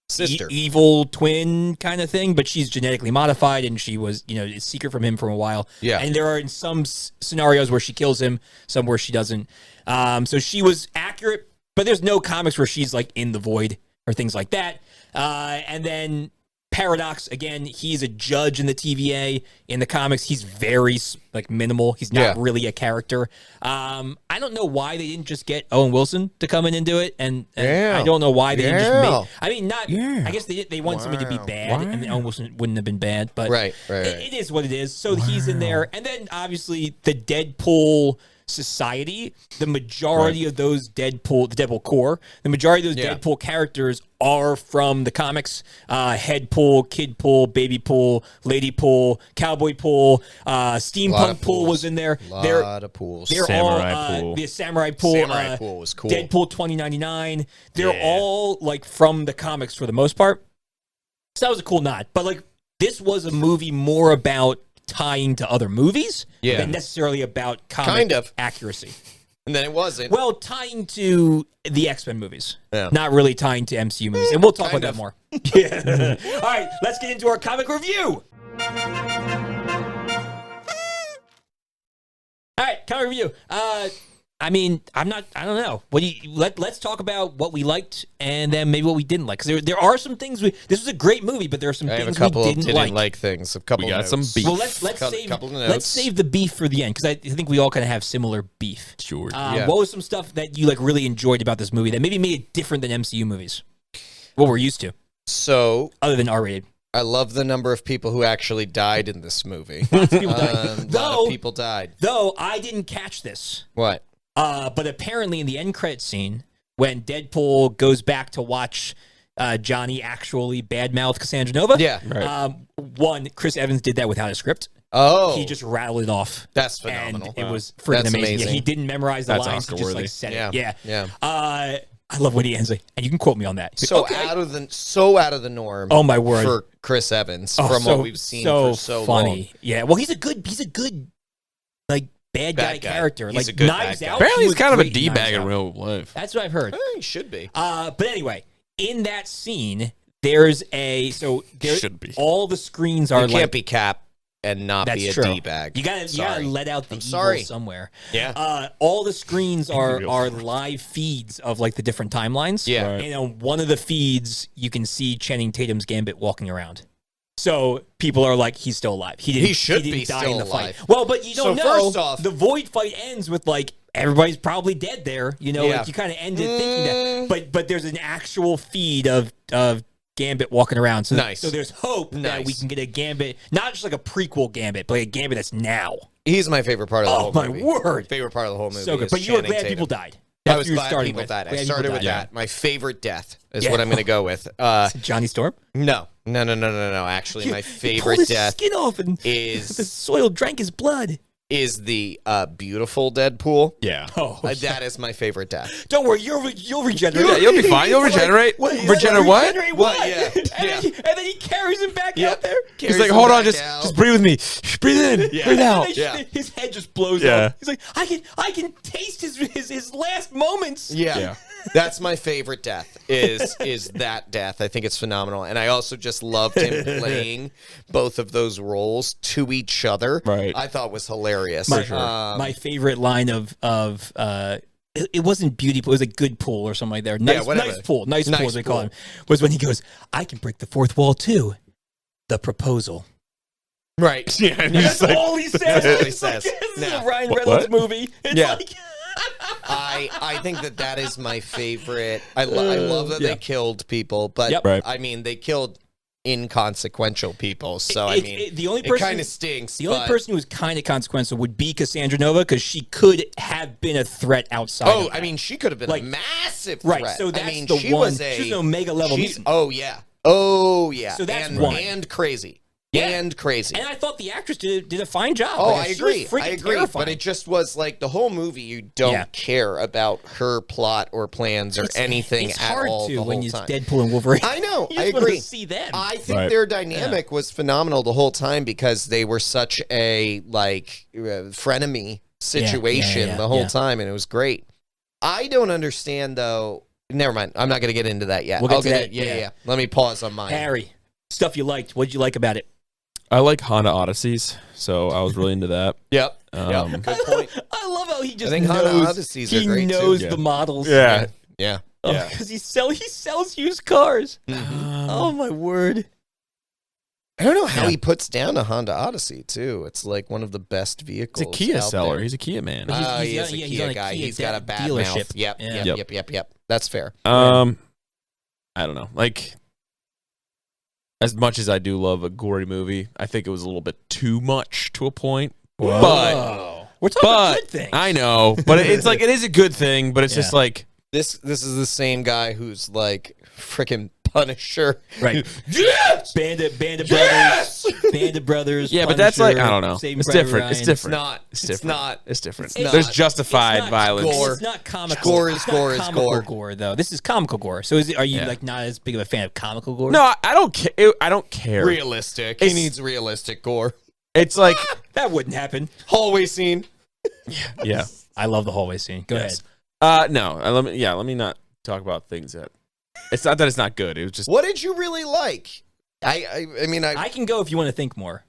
sister, evil twin kind of thing, but she's genetically modified, and she was, is secret from him for a while. Yeah. And there are in some scenarios where she kills him, some where she doesn't. So she was accurate, but there's no comics where she's like in the void or things like that. And then Paradox, again, he's a judge in the TVA. In the comics, he's very minimal. He's not really a character. I don't know why they didn't just get Owen Wilson to come in and do it, and I don't know why they didn't just make. I mean, not. I guess they want somebody to be bad, and Owen Wilson wouldn't have been bad, but it is what it is. So he's in there, and then obviously the Deadpool Society, the majority of those the Deadpool core, the majority of those Deadpool characters are from the comics. Head Pool, Kid Pool, Baby Pool, Lady Pool, Cowboy Pool, Steampunk Pool was in there. A lot of pools. They're Samurai Pool. The Samurai Pool. Samurai Pool was cool. Deadpool 2099. They're all from the comics for the most part. So that was a cool nod. But this was a movie more about tying to other movies than necessarily about comic accuracy. And then it wasn't. Well, tying to the X-Men movies. Not really tying to MCU movies. And we'll talk about that more. All right, let's get into our comic review. All right, comic review. I don't know. Let's talk about what we liked and then maybe what we didn't like. Because there are some things this was a great movie, but there are some things we didn't like. Things. A couple. We got some beef. Well, let's save the beef for the end because I think we all kind of have similar beef. Sure. What was some stuff that you really enjoyed about this movie that maybe made it different than MCU movies? What we're used to. So other than R-rated. I love the number of people who actually died in this movie. Lots of people died. A lot of people died. Though I didn't catch this. What? But apparently in the end credit scene, when Deadpool goes back to watch Johnny actually badmouth Cassandra Nova, one, Chris Evans did that without a script. Oh. He just rattled it off. That's phenomenal. And it was freaking amazing. amazing. Yeah, he didn't memorize the lines. He Oscar-worthy. just said it. Yeah. I love when he ends like, and you can quote me on that. So out of the norm. Oh my word. For Chris Evans from what we've seen for so funny. long. Yeah. Well, he's a good like bad guy character. He's like a good Knives Out. Apparently he's kind of a great in D-bag Knives in Out. real life. That's what I've heard. He should be. But anyway, in that scene, there's Should be. all the screens are You can't be Cap and not that's be a true. D-bag. You gotta let out the evil somewhere. Yeah. All the screens are live feeds of like the different timelines. Yeah. Right. And on one of the feeds, you can see Channing Tatum's Gambit walking around. So people are like, he's still alive. He should didn't be die still in the alive. fight. Well, but you don't know. First off, the Void fight ends with like everybody's probably dead there. You know, like you kind of ended thinking that. But there's an actual feed of Gambit walking around. So, so there's hope that we can get a Gambit, not just like a prequel Gambit, but a Gambit that's now. He's my favorite part of the whole movie. Oh, my word. Favorite part of the whole movie. So good. But you were glad people died. I was glad people died. I started with that. My favorite death is what I'm going to go with. Johnny Storm? No. Actually, my favorite pulled his death skin off and is the soil drank his blood. Is the beautiful Deadpool. Yeah. That is my favorite death. Don't worry, you'll regenerate. Yeah, you'll be fine. You'll regenerate. Regenerate what? Regenerate what? Yeah. And then he carries him back out there. He's like, hold on, just breathe with me. Breathe in, breathe out. His head just blows up. He's like, I can taste his last moments. Yeah. That's my favorite death is that death. I think it's phenomenal. And I also just loved him playing both of those roles to each other. Right. I thought was hilarious. My favorite line of it wasn't beauty, but it was a good pool or something like that. Nice pool, as they call him, was when he goes, I can break the fourth wall too. The proposal. Right. Yeah. And That's all he says. That's all he says. This is a Ryan Reynolds movie. It's like... I think that is my favorite. I love that they killed people, but I mean, they killed inconsequential people. So the only person, it kind of stinks. The only person who was kind of consequential would be Cassandra Nova, because she could have been a threat outside. Oh, I mean, she could have been a massive threat. Right. So that's she one. Was she's an Omega level mutant. Oh yeah. So that's one. And crazy. Yeah. And crazy. And I thought the actress did a fine job. Oh, I agree. Terrifying. But it just was like the whole movie, you don't care about her plot or plans or anything it's at all. It's hard to when it's time. Deadpool and Wolverine. I know. I agree. See them. I think their dynamic was phenomenal the whole time because they were such a frenemy situation the whole time, and it was great. I don't understand though. Never mind. I'm not going to get into that yet. We'll get to that. Yeah. Let me pause on mine. Harry, stuff you liked. What did you like about it? I like Honda Odysseys, so I was really into that. Yep. Good point. I love how he just knows. Honda Odysseys are great knows too. the models. Yeah. Because he sells used cars. Oh my word! I don't know how he puts down a Honda Odyssey too. It's like one of the best vehicles. It's a Kia seller. There. He's a Kia man. He is a Kia guy. He's got a bad dealership. Mouth. Yep. That's fair. I don't know. Like, as much as I do love a gory movie, I think it was a little bit too much to a point. Whoa. But we're talking about good things. I know, but it's like it is a good thing. But it's just like this is the same guy who's like freaking Punisher. Right. Yes! Band of Brothers. Band of Brothers. Yeah, Punisher, but that's like, I don't know. Saving It's Private different. Ryan. It's different. It's different. There's justified violence. Gore. It's not comical. Gore is gore. Gore, though. This is comical gore. So are you like not as big of a fan of comical gore? No, I don't care. I don't care. Realistic. He needs realistic gore. It's like that wouldn't happen. Hallway scene. Yeah. I love the hallway scene. Go ahead. No. Let me not talk about things that. It's not that it's not good. It was just. What did you really like? I mean, I can go if you want to think more.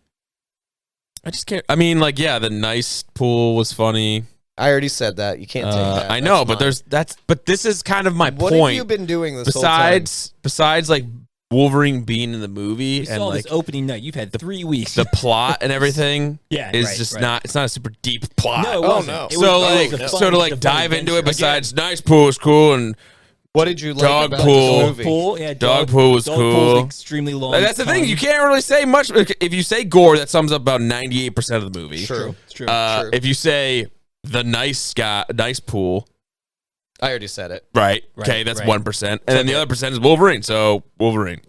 I just can't. I mean, like, the nice pool was funny. I already said that. You can't take that. I know, but but this is kind of my point. What have you been doing this whole time? Besides, like, Wolverine being in the movie You and saw like this opening night. You've had 3 weeks. the plot and everything is just not. It's not a super deep plot. No, it wasn't. No. So to like dive into it. Besides, nice pool was cool and. What did you like Dog about pool. this movie? Dog pool was cool. Extremely long. That's the thing. You can't really say much. If you say gore, that sums up about 98% of the movie. True. It's true. If you say the nice pool, I already said it. right? Okay, that's 1%, and then the other percent is Wolverine. So Wolverine.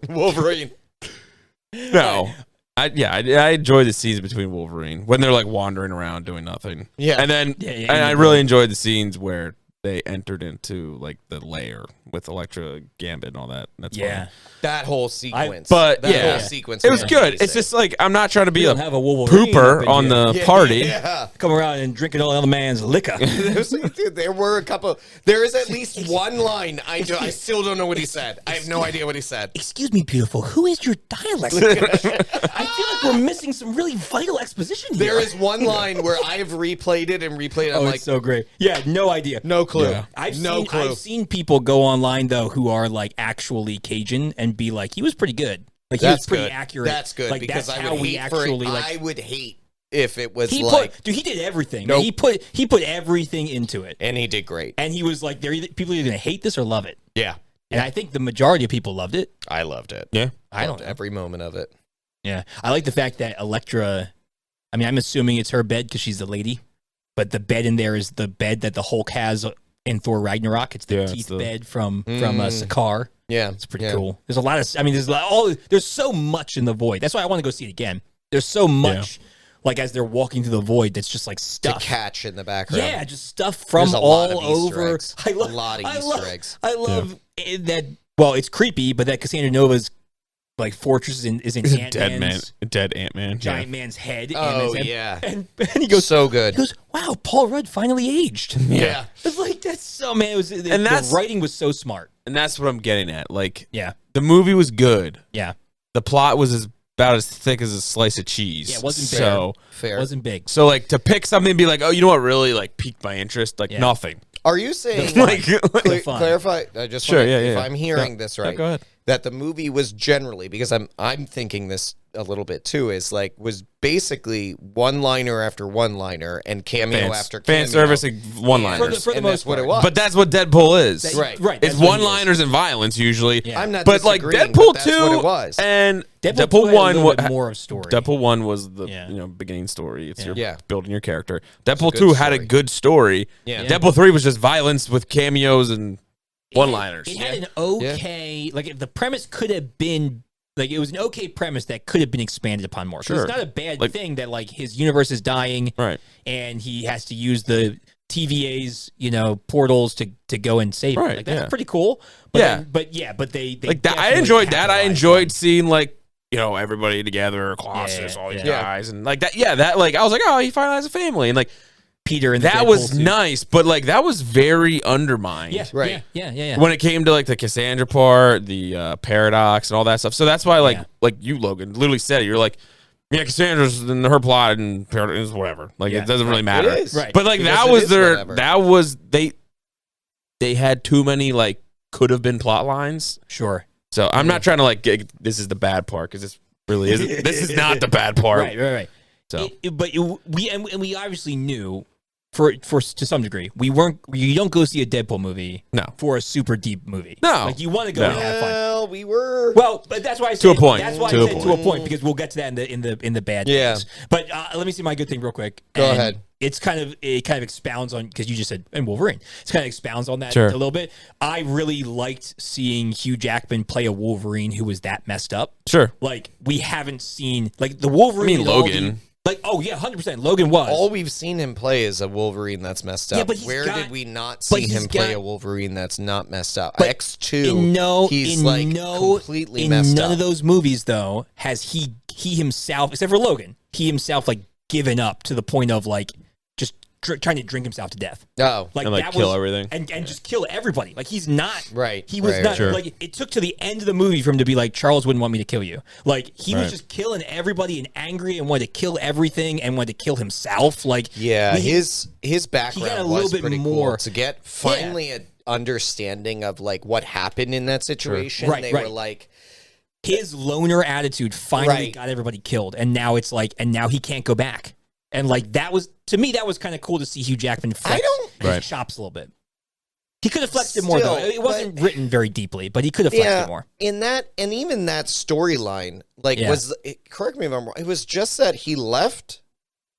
No, I enjoyed the scenes between Wolverine when they're like wandering around doing nothing. Yeah, and then I really enjoyed the scenes where they entered into like the lair with Elektra, Gambit, and all that. That's funny. That whole sequence. But that yeah, whole sequence it was good. amazing. It's just like I'm not trying to be We a don't have a Wolverine pooper up in on here. the party. Yeah. Come around and drinking all the other man's liquor. There were a couple. There is at least one line. I still don't know what he said. I have no idea what he said. Excuse me, beautiful. Who is your dialect? I feel like we're missing some really vital exposition here. There is one line where I have replayed it and replayed it. I'm like, it's so great. Yeah, no idea. no clue. Yeah. I've seen people go online though who are like actually Cajun and be like, he was pretty good. Like he was pretty accurate. That's good like, because that's I how would we hate actually like. I would hate if it was He did everything. Nope. He put everything into it, and he did great. and he was like, people are either gonna hate this or love it. Yeah, And I think the majority of people loved it. I loved it. Yeah, I Loved don't. every moment of it. Yeah, I like the fact that Elektra. I mean, I'm assuming it's her bed because she's the lady, but the bed in there is the bed that the Hulk has in Thor Ragnarok. It's the teeth bed from Sakaar. Yeah, It's pretty cool. There's a lot of. I mean, there's so much in the void. That's why I want to go see it again. There's so much, like as they're walking through the void, that's just like stuff. to catch in the background. Yeah, just stuff from There's a lot all of Easter over. eggs. I love a lot of Easter eggs. I love that. Well, it's creepy, but that Cassandra Nova's like fortress is in dead Ant-Man, giant man's head. Oh, and yeah. and he goes So good. He goes, wow, Paul Rudd finally aged. Yeah. It's like that's so man. It was, And the writing was so smart. and that's what I'm getting at. Like, Yeah, the movie was good. yeah, The plot was about as thick as a slice of cheese. Yeah, it wasn't big. so. Fair. it wasn't big. So like to pick something and be like, oh, you know what really like piqued my interest? Like Yeah. nothing. Are you saying Like, fun. clarify? I just Sure, wanna- yeah, if yeah. I'm hearing Yeah. this Yeah, right, go ahead. that the movie was generally, because I'm thinking this a little bit too, is like was basically one liner after one liner and cameo after cameo. fan service one liners. For the and most that's what it part. was. But that's what Deadpool is. Right. Right. It's that's what he is. one-liners and violence usually. Yeah. I'm not But like disagreeing, Deadpool but that's 2 what it was. and Deadpool 2 Deadpool had a 1 little bit more of story. Deadpool 1 was the Yeah. beginning story. It's your Yeah. building your character. Deadpool good 2 had a story. good story. Yeah. Deadpool 3 was just violence with cameos and one-liners. It had an okay, like if the premise could have been like it was an okay premise that could have been expanded upon more. So Sure. it's not a bad Like- thing that like his universe is dying, Right. and he has to use the TVA's portals to go and save it. Right, Like that's yeah. pretty cool. But Yeah. but they Like that, I definitely enjoyed that. I capitalized enjoyed on- seeing like everybody together, Colossus, Yeah, all these yeah. guys, and like that. Yeah, that like I was like, oh, he finally has a family, and like Peter and the that was Deadpool suit. nice, but like that was very undermined. Yeah, Right. Yeah. When it came to like the Cassandra part, the paradox, and all that stuff. So that's why Yeah. like you, Logan, literally said it. You're like, yeah, Cassandra's in her plot and paradox, whatever. Like Yeah. it doesn't really matter. It is. Right. But like Because that it was is their whatever. that was they had too many like could have been plot lines. Sure. So I'm not trying to like this is the bad part because this really isn't. This is not the bad part. Right. So We obviously knew for to some degree you don't go see a Deadpool movie No. for a super deep movie. No. Like you want to go No. and have fun. Well, we were. Well, but that's why I said To a point. That's why To I a said point. to a point because we'll get to that in the bad Yeah. things. But let me see my good thing real quick. Go And ahead. It kind of expounds on because you just said and Wolverine. It kind of expounds on that Sure. a little bit. I really liked seeing Hugh Jackman play a Wolverine who was that messed up. Sure. Like we haven't seen like the Wolverine. I mean, in all Logan. like 100%. Logan was. All we've seen him play is a Wolverine that's messed up. Yeah, but he's where got- did we not but see he's him play got- a Wolverine that's not messed up? But X2. He's like completely in messed none up. of those movies though has he himself, except for Logan, he himself like given up to the point of like just trying to drink himself to death. Oh, And, like, that kill was- everything. and just kill everybody. Like he's not Right, He was right, not sure. like it took to the end of the movie for him to be like Charles wouldn't want me to kill you. Like he was Right. just killing everybody and angry and wanted to kill everything and wanted to kill himself. Like yeah. he- His background a little was bit pretty more- cool to get finally an understanding of like what happened in that situation. Right, they right. were like, his loner attitude finally Right. got everybody killed, and now it's like, and now he can't go back. And like that was to me, that was kind of cool to see Hugh Jackman flex his Right. chops a little bit. He could have flexed it more though. Still, It wasn't but- written very deeply, but he could have flexed yeah, it more. in that, and even that storyline, like Yeah. correct me if I'm wrong. It was just that he left,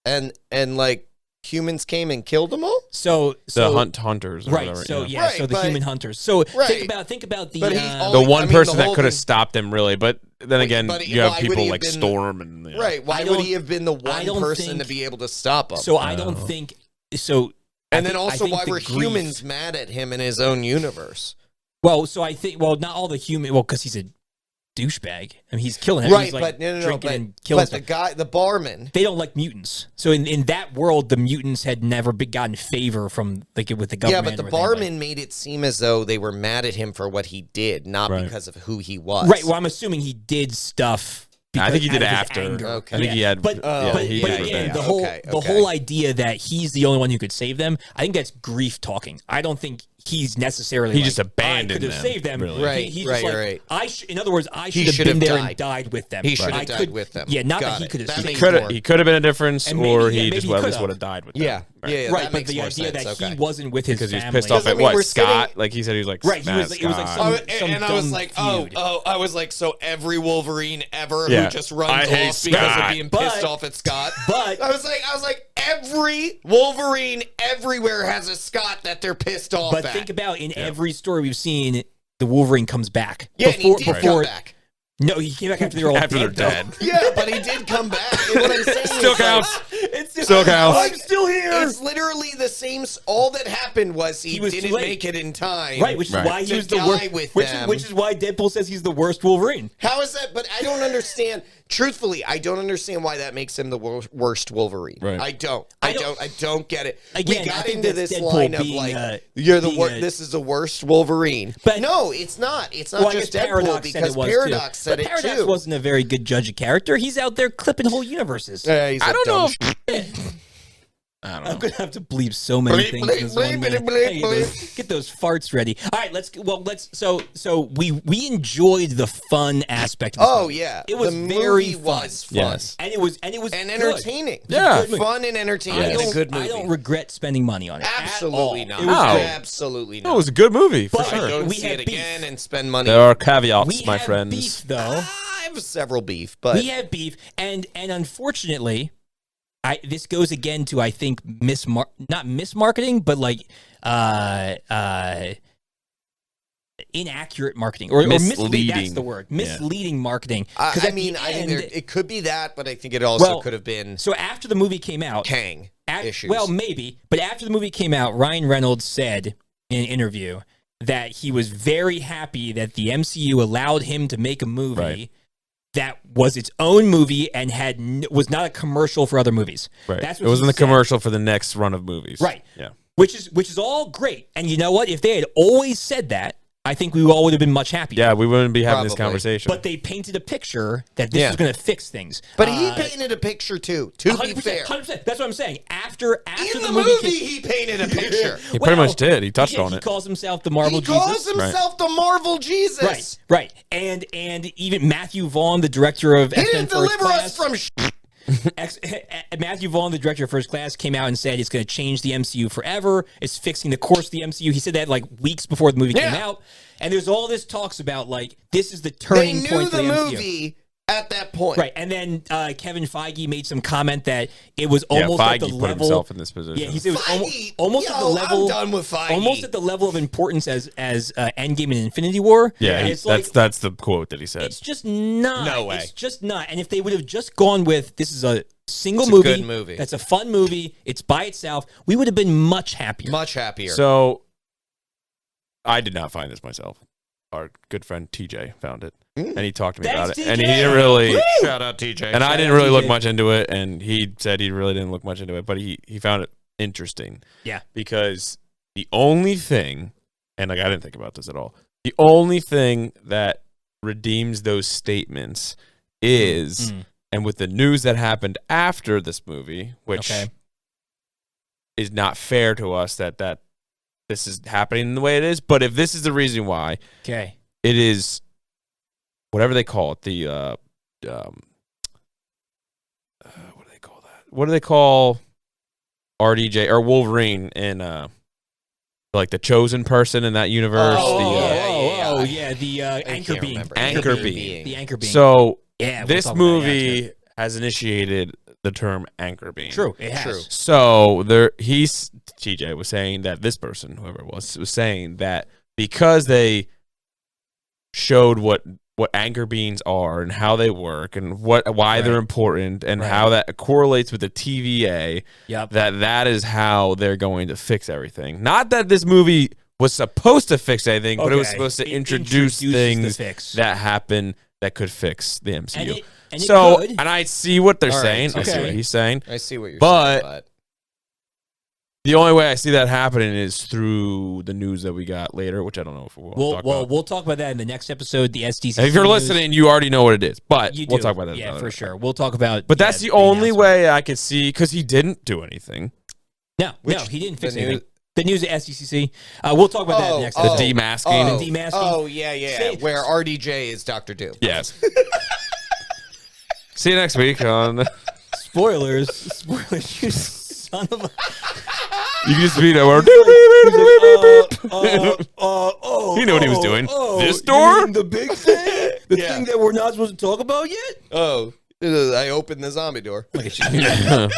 and like humans came and killed them all. So The hunters, or right? whatever, So yeah. yeah, Right, so the but- human hunters. So Right. think about the But he The only- one I mean, person the that whole could have thing- stopped him, really. But then again, but you have why would people he like have been- Storm and Right? Why I would don't- he have been the I one don't person think- to be able to stop him? so I don't think so. And then also, why were humans mad at him in his own universe? Well, so I think, not all the human, because he's a douchebag. I mean, he's killing him. Right, he's like but the barman. They don't like mutants. So in that world, the mutants had never gotten favor from with the government. Yeah, but the barman made it seem as though they were mad at him for what he did, not because of who he was. Right. Well, I'm assuming he did stuff. I think he did after. Okay. I think he had. But again, the whole idea that he's the only one who could save them, I think that's grief talking. I don't think he's necessarily. He just abandoned them. I could have saved them. Really. Right. In other words, I should have been there and died with them. He should have died with them. Yeah, not that he could have. He could have been a difference, or he just at least would have died with them. Yeah. Right, but the idea that he wasn't with his family. Because he was pissed off at what, Scott? Like he said, he was like, right, it was like some and I was like, I was like, so every Wolverine ever who just runs off because of being pissed off at Scott. But I was like, every Wolverine everywhere has a Scott that they're pissed off at. But think about in every story we've seen, the Wolverine comes back. Yeah, and he did come back. No, he came back after they're all dead. Yeah, but he did come back. And what I'm saying still counts. Still counts. I'm still here. It's literally the same. All that happened was he didn't make it in time. Right, which is why he was the worst. Which is why Deadpool says he's the worst Wolverine. How is that? But I don't understand. Truthfully, I don't understand why that makes him the worst Wolverine. Right. I don't get it. Again, we got into this line of like, you're the worst. This is the worst Wolverine. But no, it's not. It's not just Deadpool because Paradox said it too. Paradox wasn't a very good judge of character. He's out there clipping whole universes. I don't know. I'm gonna have to bleep so many things. Get those farts ready. All right, let's. So we enjoyed the fun aspect. Of it was very fun. Yes, and it was entertaining. Yeah, fun and entertaining. And a good movie. I don't regret spending money on it. Absolutely not. It was absolutely not. It was a good movie for sure. I don't see it again and spend money. There are caveats, my friends. Beef, though. I have several beef, but we have beef, and unfortunately. This goes again to, I think, not mismarketing, but like inaccurate marketing or misleading. That's the word. Misleading marketing. I think it could be that, but I think it also could have been. So after the movie came out, Kang issues. Well, maybe, but after the movie came out, Ryan Reynolds said in an interview that he was very happy that the MCU allowed him to make a movie. Right. That was its own movie and was not a commercial for other movies. Right. That's what it wasn't a commercial for the next run of movies. Right. Yeah. Which is all great. And you know what? If they had always said that, I think we all would have been much happier. Yeah, we wouldn't be having this conversation. But they painted a picture that this was going to fix things. But he painted a picture too. To be fair, 100%. That's what I'm saying. After in the movie, he painted a picture. He pretty much did. He touched on it. He calls himself the Marvel Jesus. He calls himself the Marvel Jesus. Right. And even Matthew Vaughn, the director of X-Men First Class, deliver us from. Matthew Vaughn, the director of First Class, came out and said it's going to change the MCU forever. It's fixing the course of the MCU. He said that like weeks before the movie came out. And there's all this talks about like this is the turning point for the MCU. Movie at that point, right? And then Kevin Feige made some comment that it was almost at the Feige put level. Himself in this position. Yeah, he said it was almost at the level. I'm done with Feige. Almost at the level of importance as Endgame and Infinity War. Yeah, and that's the quote that he said. It's just not. No way. It's just not. And if they would have just gone with this is a single movie, good movie. That's a fun movie. It's by itself. We would have been much happier. Much happier. So, I did not find this myself. Our good friend TJ found it, and he talked to me about it. TJ. And he didn't really shout out TJ. And I didn't really look much into it, and he said he really didn't look much into it, but he found it interesting. Yeah, because the only thing, and like I didn't think about this at all, the only thing that redeems those statements is, and with the news that happened after this movie, which is not fair to us that this is happening the way it is. But if this is the reason why, it is whatever they call it. The what do they call that? What do they call RDJ or Wolverine in like the chosen person in that universe? The anchor being. The anchor being. So this movie has initiated the term anchor being. True, it has. True. So TJ was saying that this person, whoever it was saying that because they showed what what anchor beings are and how they work and why they're important and how that correlates with the TVA. That is how they're going to fix everything. Not that this movie was supposed to fix anything, but it was supposed to introduce things that happen that could fix the MCU. And I see what they're saying. I see what he's saying. I see what you're saying. But the only way I see that happening is through the news that we got later, which I don't know if we'll talk about. We'll talk about that in the next episode, the SDCC If you're listening, you already know what it is, but we'll talk about that. Yeah, for sure. We'll talk about But that's the only way I could see, because he didn't do anything. No, he didn't fix anything. The news at SDCC. We'll talk about that next. The demasking. The demasking. Oh, yeah. Where RDJ is Dr. Doom. Yes. See you next week on... Spoilers, you son of a... You can just be there. He knew what he was doing. This door? The big thing? The thing that we're not supposed to talk about yet? Oh. I opened the zombie door. Shocking. Yeah,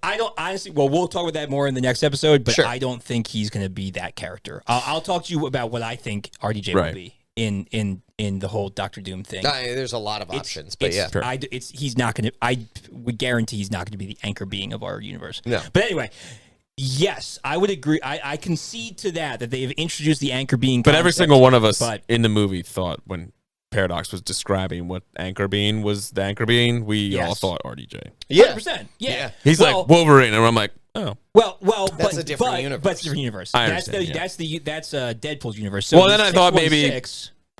I don't honestly. Well, we'll talk about that more in the next episode, but I don't think he's going to be that character. I'll talk to you about what I think RDJ will be in the whole Doctor Doom thing. There's a lot of options, but he's not going to. I would guarantee he's not going to be the anchor being of our universe. No, but anyway. Yes, I would agree. I concede to that they've introduced the anchor being. But every single one of us in the movie thought when Paradox was describing what anchor being was the anchor being, we all thought RDJ. Yeah. 100%. Yeah. He's like Wolverine, and I'm like, oh. Well, that's a different universe. But it's a different universe. I that's understand, that's Deadpool's universe. So then I thought maybe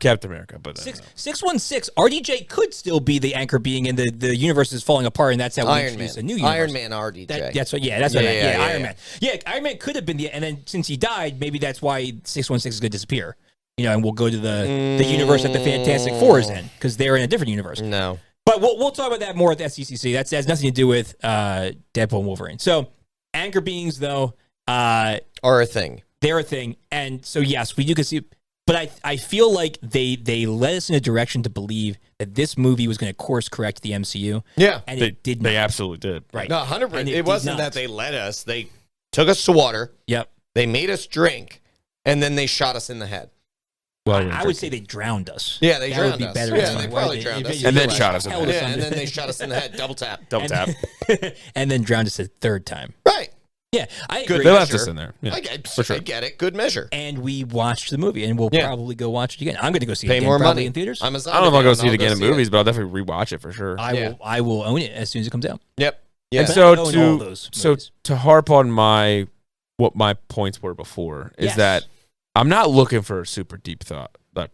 Captain America, but 616 RDJ could still be the anchor being, and the universe is falling apart, and that's how we introduce a new universe. Iron Man RDJ. That's what. Yeah, that's what. Iron Man. Yeah, Iron Man could have been and then since he died, maybe that's why 616 is going to disappear. And we'll go to the universe that the Fantastic Four is in, because they're in a different universe. No. But we'll talk about that more at the SCCC. That has nothing to do with Deadpool and Wolverine. So, anchor beings, though, are a thing. They're a thing. And so, yes, we do conceive. But I feel like they led us in a direction to believe that this movie was going to course correct the MCU. Yeah. And it did not. They absolutely did. Right. No, 100%. It wasn't that they led us. They took us to water. Yep. They made us drink. And then they shot us in the head. Well, I would say they drowned us. Yeah, they drowned us. Yeah, they probably drowned us. And then shot us in the head. Yeah, and then they shot us in the head. Double tap. And then drowned us a third time. Right. Yeah, I agree. They left us in there. Yeah, I get it. Good measure. And we watched the movie, and we'll probably go watch it again. I'm going to go see it again, more probably money in theaters. I don't know if I'll go see it again in movies, but I'll definitely rewatch it for sure. I will own it as soon as it comes out. Yep. Yeah. And so to harp on what my points were before is that I'm not looking for a super deep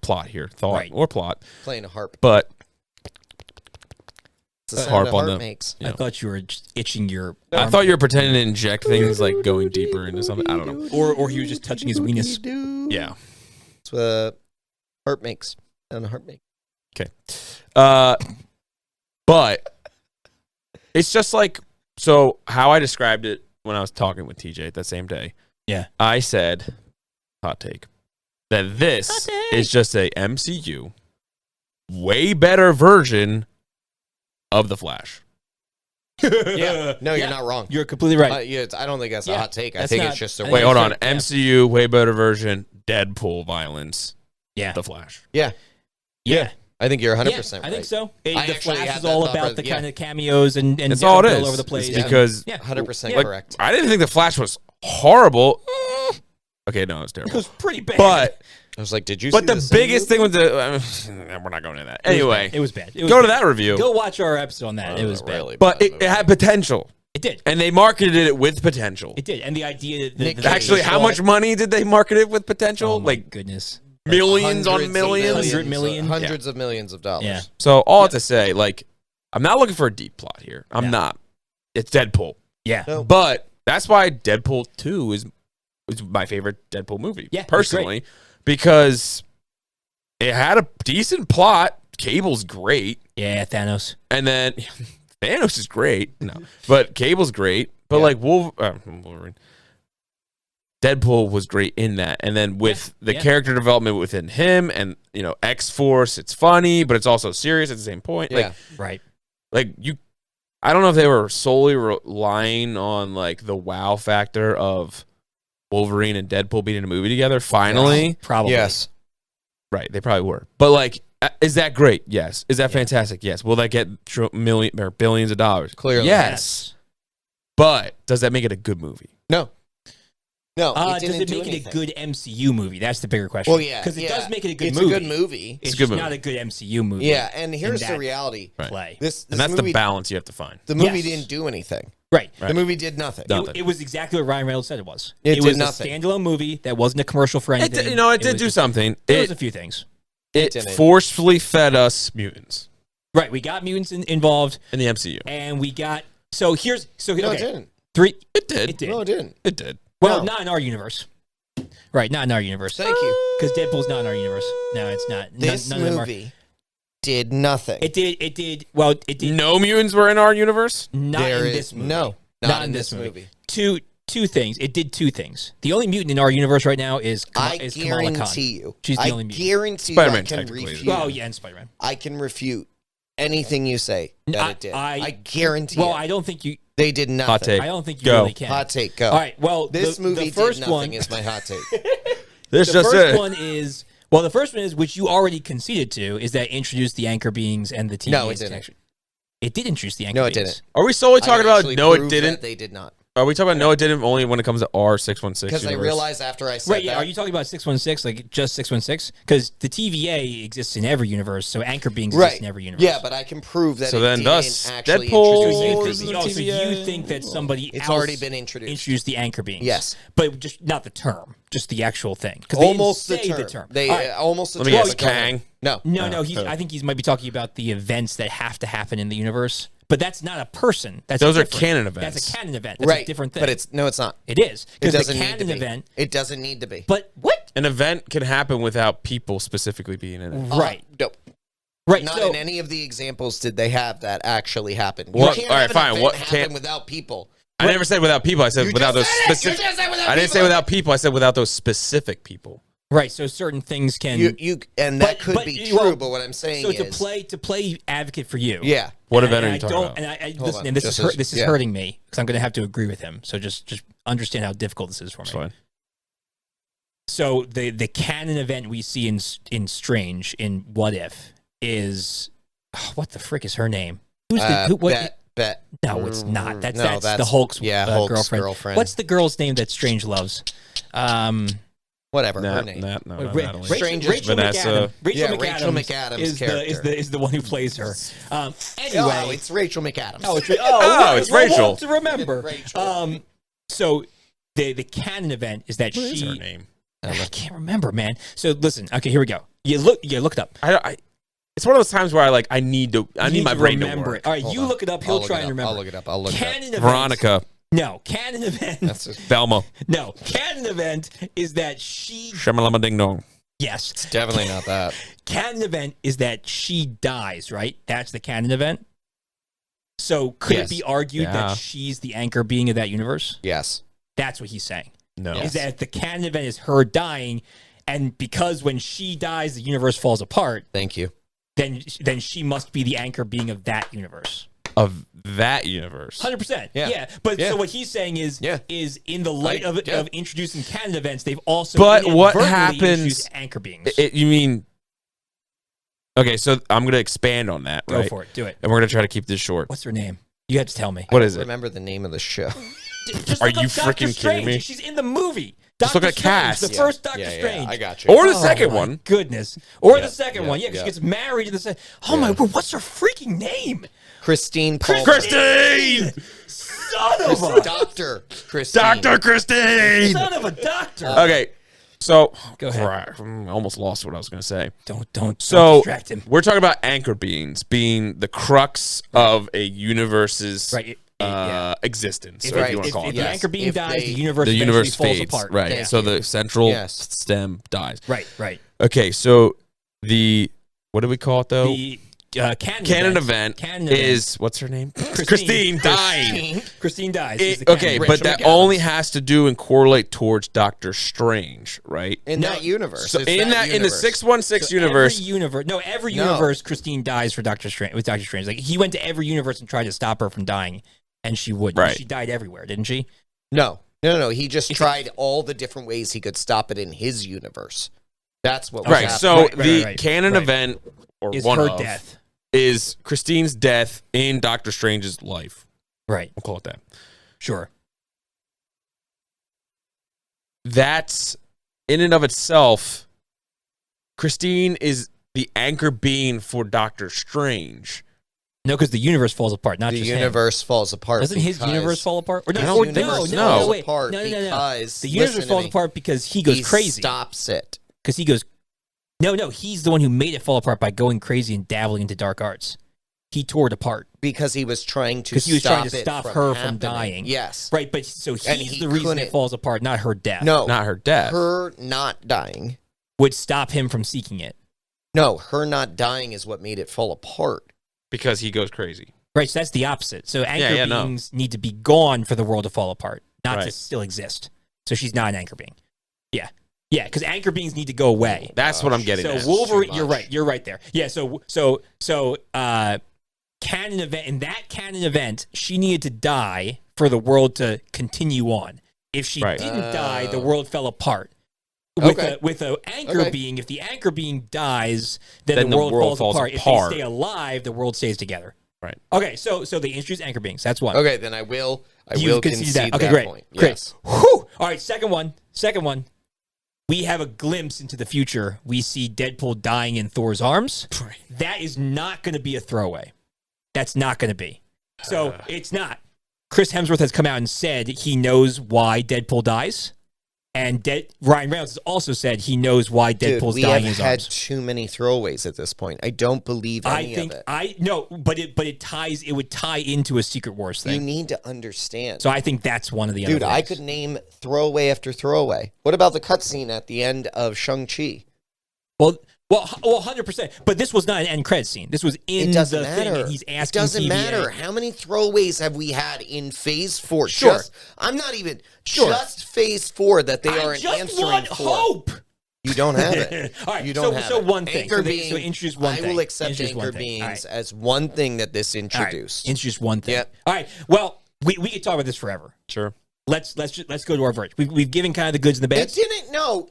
plot here, or plot. Playing a harp. But it's the sound a harp makes. I thought you were just itching your I thought you were pretending to inject things, like going deeper into something. I don't know. Or he was just touching his weenus. Yeah. That's what a harp makes. And a harp makes. Okay. But it's just like, so how I described it when I was talking with TJ that same day. Yeah. I said, hot take, that this is just a MCU way better version of The Flash. Yeah. No, you're not wrong. You're completely right. I don't think that's a hot take. I think it's just a wait, hold on. MCU, way better version, Deadpool violence. Yeah. The Flash. Yeah. I think you're 100% right. I think so. The Flash is all about the kind of cameos and it's all it is. All over the place. It's because 100% correct. I didn't think The Flash was horrible. Okay, no, it was terrible. It was pretty bad. But I was like, did you But see the biggest thing with we're not going into that. Anyway. It was bad. Go to that review. Go watch our episode on that. It was bad. Really but it had potential. It did. And they marketed it with potential. It did. And the idea that actually, how much money did they market it with potential? Oh my goodness. Millions on millions? Hundreds of millions of dollars. Yeah. So all to say, I'm not looking for a deep plot here. I'm not. It's Deadpool. Yeah. No. But that's why Deadpool 2 is my favorite Deadpool movie. Yeah, personally. Because it had a decent plot. Cable's great. Yeah, Thanos. And then Thanos is great. No. But Cable's great. But Wolverine. Deadpool was great in that. And then with the character development within him and, X-Force, it's funny, but it's also serious at the same point. Yeah. Right. I don't know if they were solely relying on the wow factor of Wolverine and Deadpool being in a movie together. Finally. Probably. Yes. Right, they probably were. But like, is that great? Yes. Is that fantastic? Yes. Will that get millions or billions of dollars? Clearly, yes. But does that make it a good movie? No. No, does it make it a good MCU movie? That's the bigger question. Well, yeah, because it does make it a good it's movie. It's a good movie. It's just not a good MCU movie. Yeah, and here's the reality. Play. This and that's movie, the balance you have to find. The movie didn't do anything. Right. The movie did nothing. It was exactly what Ryan Reynolds said it was. It was nothing. A standalone movie that wasn't a commercial for anything. It did do something. There was a few things. It forcefully fed us mutants. Right. We got mutants involved. In the MCU. And we got... No, it didn't. It did. No, it didn't. It did. Well, not in our universe. Right, not in our universe. Thank you. Because Deadpool's not in our universe. No, it's not. This movie did nothing. It did. Well, it did. No mutants were in our universe? Not in this movie. No, not in this movie. Two things. It did two things. The only mutant in our universe right now is Kamala Khan. She's the only mutant. I guarantee Spider-Man I can technically refute. Well, yeah, and Spider-Man. I can refute anything you say that it did. I guarantee I don't think you... They did nothing. Hot take. I don't think you really can. Hot take, go. All right, well, this movie the first did nothing one is my hot take. The first one is... Well, the first one is, which you already conceded to, is that introduced the anchor beings and the TVA. No, it didn't. It did introduce the anchor beings. No, it didn't. Are we solely talking about no, it didn't? They did not. Are we talking about no, it didn't only when it comes to R616? Because I realized after I said that. Are you talking about 616, like just 616? Because the TVA exists in every universe, so anchor beings exist in every universe. Yeah, but I can prove that so it then didn't thus, actually Deadpool introduce the anchor beings. So you think that somebody else already been introduced the anchor beings? Yes. But just not the term, just the actual thing. Almost they didn't say the term. They almost the term. Let me guess, Kang? No. I think he might be talking about the events that have to happen in the universe. But that's not a person. Those are canon events. That's a canon event. That's a different thing. But it's not. It is. Because the canon event. It doesn't need to be. But what? An event can happen without people specifically being in it. Right. Nope. Right. Not in any of the examples did they have that actually happen. What? You can't all right, fine. What happen without people? I never said without people. I said without those specific. I didn't say without people. I said without those specific people. Right, so certain things can and that could be true, but what I'm saying is to play advocate for you. Yeah. What event are you talking about? And listen, and this is hurting me because I'm going to have to agree with him. So just understand how difficult this is for me. Fine. So the canon event we see in Strange in What If is what the frick is her name? Who's Bet. No, it's not. That's the Hulk's girlfriend. What's the girl's name that Strange loves? Whatever her name. Rachel Vanessa. Rachel McAdams is the one who plays her. Anyway, it's Rachel McAdams. It's Rachel. To remember. So the canon event is that what is her name? I can't remember, man. So listen. Okay, here we go. You look it up. It's one of those times where I need my brain to remember it. All right, you look it up. He'll try and remember. I'll look it up. I'll look it up. Veronica. No, canon event. That's just Velma. No, canon event is that she. Shamalama ding dong. Yes, it's definitely not that. Canon event is that she dies. Right, that's the canon event. So could it be argued that she's the anchor being of that universe? Yes, that's what he's saying. No, is that the canon event is her dying, and because when she dies, the universe falls apart. Thank you. Then she must be the anchor being of that universe. Of that universe. 100%. Yeah. But so what he's saying is in the light of introducing canon events, they've also what happens anchor beings. You mean okay, so I'm going to expand on that, right? Go for it. Do it. And we're going to try to keep this short. What's her name? You have to tell me. What is it? Remember the name of the show. Are you freaking kidding me? She's in the movie. Just look at cast. The first Doctor Strange. I got you. Or the second one. Goodness. Or the second one. Yeah, because she gets married in the second. Oh my word, what's her freaking name? Christine Palmer. Christine! Son of a Dr. Christine. Dr. Christine! Son of a doctor. Okay, so go ahead. I almost lost what I was going to say. Don't distract him. We're talking about anchor beings being the crux of a universe's existence, or if you want to call it. If the anchor being dies, the universe falls apart. Right. Yeah. So the central stem dies. Right. Okay, so what do we call it though? The canon event is what's her name? Christine dying. Christine dies. Okay, but that only has to do and correlate towards Doctor Strange, right? In that universe. So in the 616 universe. Every universe, Christine dies for Doctor Strange. With Doctor Strange, like he went to every universe and tried to stop her from dying, and she wouldn't. Right. She died everywhere, didn't she? No. He just tried all the different ways he could stop it in his universe. That's what was Right. happening. So Right, the canon event, or is one her of, death. is Christine's death in Doctor Strange's life. Right. We'll call it that. Sure. That's, in and of itself, Christine is the anchor being for Doctor Strange. No, because the universe falls apart, not The just universe falls apart. Doesn't his universe fall apart? Or His no, universe no, falls wait. apart No. because The universe listen to falls me. apart because he goes crazy. Stops it. Because he goes, no, he's the one who made it fall apart by going crazy and dabbling into dark arts. He tore it apart. Because he was trying to stop her from happening. dying. Yes. Right, but so he's he the reason couldn't- it falls apart, not her death. No. Not her death. Her not dying. Would stop him from seeking it. No, her not dying is what made it fall apart. Because he goes crazy. Right, so that's the opposite. So anchor Yeah, no. beings need to be gone for the world to fall apart, not to Right. still exist. So she's not an anchor being. Yeah, because anchor beings need to go away. That's what I'm getting So at. Wolverine, too you're much. right. You're right there. Yeah. So canon event in that canon event, she needed to die for the world to continue on. If she Right. didn't die, the world fell apart. Okay. With a anchor Okay. being, if the anchor being dies, then Then the the world world falls falls apart. apart. If they stay alive, the world stays together. Right. Okay. So they introduce anchor beings. That's one. Okay, then I will You concede that, Okay, great. point. Great. Yes. Whew. All right, second one. We have a glimpse into the future. We see Deadpool dying in Thor's arms. That is not going to be a throwaway. That's not going to be. So it's not. Chris Hemsworth has come out and said he knows why Deadpool dies. And Ryan Reynolds has also said he knows why Deadpool's Dude, dying in we his have had arms. too many throwaways at this point. I don't believe any of it. It would tie into a Secret Wars You thing. need to understand. So I think that's one of the other Dude, I things. could name throwaway after throwaway. What about the cutscene at the end of Shang-Chi? Well, 100%. But this was not an end credit scene. This was in It doesn't the thing, matter. and he's It asking doesn't TVA. matter. How many throwaways have we had in Phase 4? Sure. I'm not even Sure. just Phase 4 that they I aren't just answering want for. hope. You don't have it. All right, You don't have so it. one thing. Anchor So being, so introduce one thing. I will accept Introduce one anchor thing. All beings right. as one thing that this All right. introduced. Introduce one thing. Yep. All right. Well, we could talk about this forever. Sure. Let's go to our verdict. We've given kind of the goods and the bads.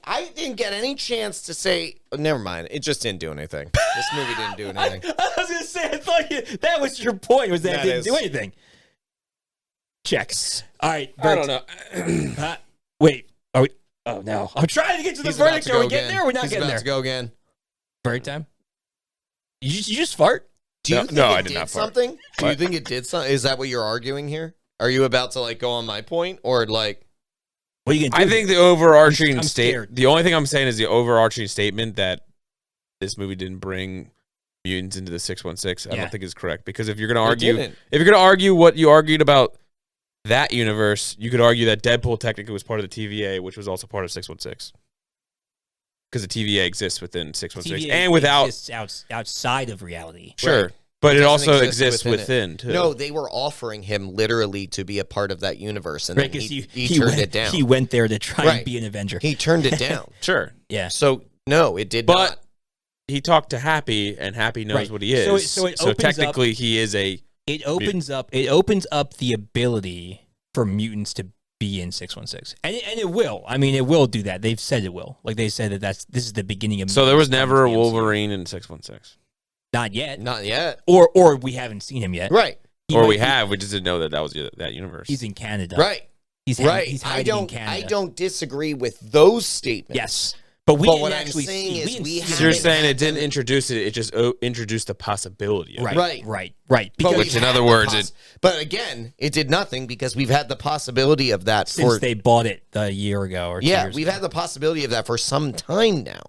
I didn't get any chance to say, oh, never mind. It just didn't do anything. This movie didn't do anything. I was going to say, I thought that was your point, was that it didn't do anything. Checks. All right. I don't know. Wait. Are we? Oh, no. I'm trying to get to the He's about verdict. to Are we go getting again. there or we're not He's getting about there? to go again. Verdict time? You just fart? Do you No, think no, it I did did not fart. something? Do you What? think it did something? Is that what you're arguing here? Are you about to like go on my point or like? What are you going to do? I think the overarching I'm statement. scared. The only thing I'm saying is the overarching statement that this movie didn't bring mutants into the 616. I Yeah. don't think is correct, because if you're going to It argue, didn't. what you argued about that universe, you could argue that Deadpool technically was part of the TVA, which was also part of 616. Because the TVA exists within 616, TVA and without exists outside of reality. sure, Right. but it doesn't also exist exists within too. No, they were offering him literally to be a part of that universe, and Right, then because he turned went, it down. He went there to try and Right. be an Avenger. He turned it down. sure, Yeah. So no, it did but not. he talked to Happy, and Happy knows Right. what he is. So it opens technically, he is a. It opens up the ability for mutants to be in 616, and it will. I mean, it will do that. They've said it will. Like they said this is the beginning of. So there was mutants never a coming to the MCU. Wolverine in 616, Not yet. Not yet. Or we haven't seen him yet. Right. He or might we be- have. We just didn't know that was that universe. He's in Canada. Right. He's Right. He's I hiding in don't. Canada. I don't disagree with those statements. Yes, but we But didn't what I'm actually saying see. is didn't we see So haven't you're him. saying it didn't introduce it; it just introduced the possibility. Of it. Right. Right. Right. But Because we've Which, in had other the words, But again, it did nothing because we've had the possibility of that since for. they bought it a year ago or 2 Yeah, years we've ago. had the possibility of that for some time now.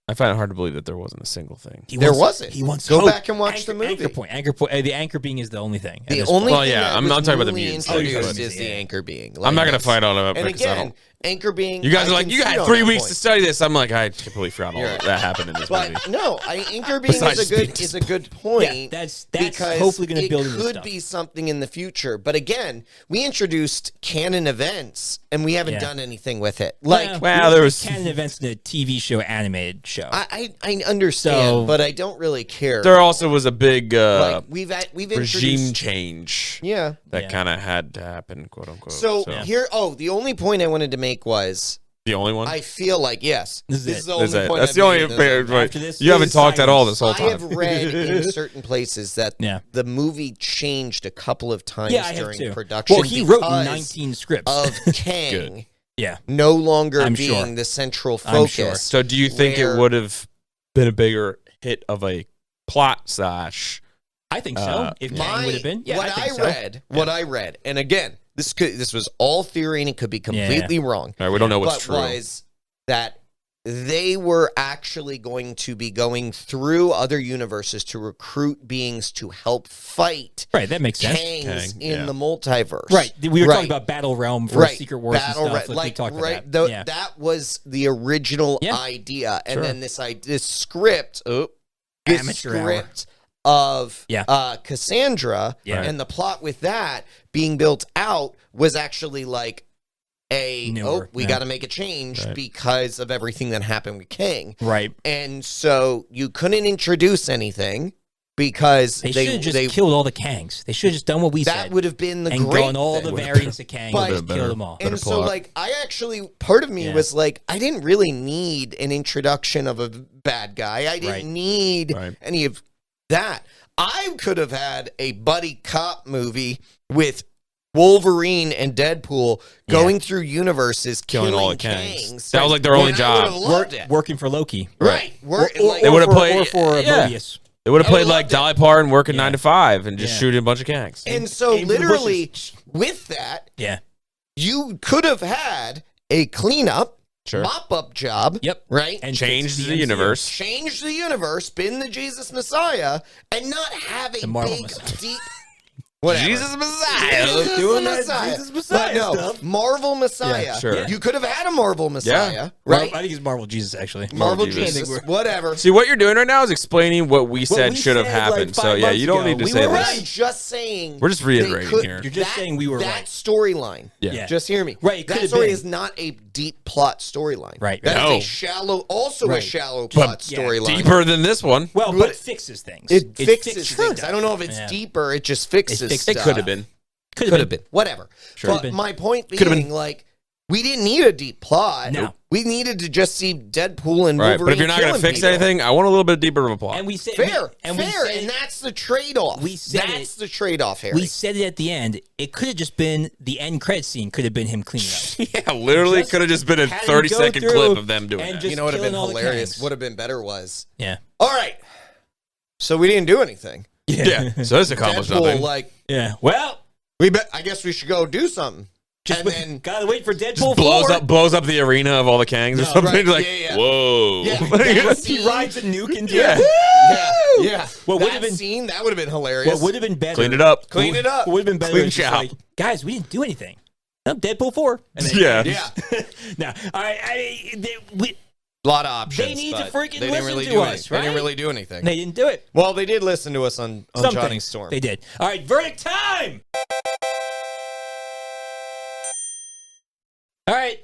I find it hard to believe that there wasn't a single thing. There wasn't. He wants Go hope. back and watch the movie. Anchor point. The anchor being is the only thing. at The this only point. Well, thing yeah, that I'm was not talking about the newly mutants. introduced Oh, is the yeah. anchor being. I'm not going to that's- fight all of it And because I again, don't. anchor being. You guys I are like, you concede had on 3 that weeks to point. study this. I'm like, I completely forgot all that happened in this movie. But no, anchor being Besides is a good speed. is a good point. Yeah, that's because hopefully going to build it into could stuff. be something in the future. But again, we introduced canon events and we haven't Yeah. done anything with it. Like Well, there was- canon events in a TV show, animated show. I understand, So- but I don't really care. There also was a big like we've regime introduced. change Yeah. that Yeah. kind of had to happen, quote unquote. So here, the only point I wanted to make was The only one? I feel like, yes. This is the only point That's I've the only made. right. this You haven't is talked at all silence. this whole time. I have read in certain places that the movie changed a couple of times during production. Well, he wrote 19 scripts. Of Kang no longer being the central focus. Sure. So do you think it would have been a bigger hit of a plot slash? I think so. If Kang would have been. Yeah, what I read, and again, this was all theory and it could be completely wrong. All right, we don't know what's true. Was that they were actually going to be going through other universes to recruit beings to help fight that makes sense. Kangs in the multiverse. Right. We were talking about Battle Realm for Secret Wars and stuff. Like, we talked about that. That was the original idea. And then this script, of Cassandra and the plot with that being built out was actually like we got to make a change because of everything that happened with Kang. Right. And so you couldn't introduce anything because they should have just killed all the Kangs. They should have just done what we said. That would have been the and great gone all the variants of Kang and killed them all. And so, like, I actually, part of me was like, I didn't really need an introduction of a bad guy. I didn't need any of that. I could have had a buddy cop movie with Wolverine and Deadpool going through universes, killing all the Kangs. That was like their only job. Working for Loki. Right. They would have played for Mobius. They would have played like Dolly Parton working 9 to 5 and just shooting a bunch of Kangs. And so literally with that, you could have had a cleanup, mop-up job, right? And change the universe. Change the universe, been the Jesus Messiah, and not have a big, deep... Whatever. Jesus Messiah. Doing Jesus Messiah stuff. Marvel Messiah. Yeah, sure. You could have had a Marvel Messiah, right? I think it's Marvel Jesus, actually. Marvel Jesus, whatever. See, what you're doing right now is explaining what we said should have happened. So, yeah, you don't need to say this. I'm just saying. We're just reiterating here. You're just saying we were right. That storyline. Yeah. Just hear me. Right. That story is not a deep plot storyline. Right. That's a shallow plot storyline. Deeper than this one. Well, but it fixes things. It fixes things. I don't know if it's deeper. It just fixes stuff. It could have been. Could have been. Whatever. Sure. But my point being, like, we didn't need a deep plot. No. We needed to just see Deadpool and Wolverine. But if you're not going to fix anything, I want a little bit deeper of a plot. And we said fair, and that's the trade-off. That's the trade-off, Harry. We said it at the end. It could have just been the end credit scene. Could have been him cleaning up. Yeah, literally could have just been a 30-second clip of them doing that. You know what would have been hilarious? Would have been better was all right. So we didn't do anything. Yeah. So this accomplished nothing. Well. I guess we should go do something. And then gotta wait for Deadpool. Blows up the arena of all the Kangs or something. Right. Whoa! Yeah. He rides a nuke into yeah. What would have been seen? That would have been hilarious. What would have been better? Clean it up. Clean it up. What would have been better? Clean shop. Like, guys, we didn't do anything. No, Deadpool 4. And then, No, a lot of options. They need to freaking listen really to us, right? They didn't really do anything. They didn't do it. Well, they did listen to us on Johnny Storm. They did. All right, verdict time. All right.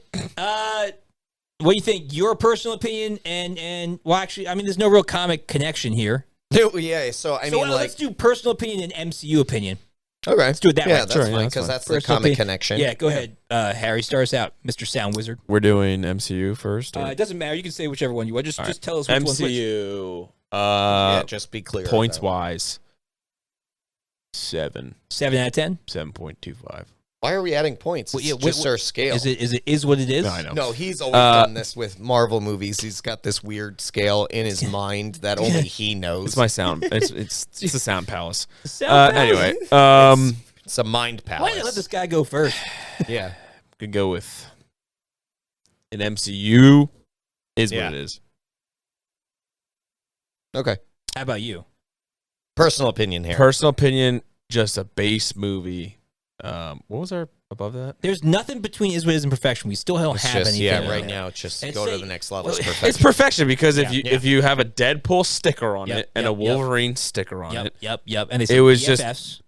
What do you think? Your personal opinion and well, actually, I mean, there's no real comic connection here. Yeah. So I mean, let's do personal opinion and MCU opinion. Okay, let's do it that way. That's fine because that's the comic connection. Yeah, go ahead, Harry. Start us out, Mr. Sound Wizard. We're doing MCU first. It doesn't matter. You can say whichever one you want. Just tell us which one's which. MCU. Just be clear. Points wise, 7. 7 out of 10. 7.25. Why are we adding points? It's just our scale. Is it what it is? No, I know. No, he's always done this with Marvel movies. He's got this weird scale in his mind that only he knows. It's my sound. It's a sound palace. Anyway, it's a mind palace. Why not let this guy go first? Yeah, could go with an MCU. Is what it is. Okay. How about you? Personal opinion here. Personal opinion. Just a base movie. What was our above that? There's nothing between is what is and perfection. We still don't have anything. Yeah, right now it's just go to the next level. It's perfection. It's perfection because if you have a Deadpool sticker on it and a Wolverine sticker on it. Yep. And it was just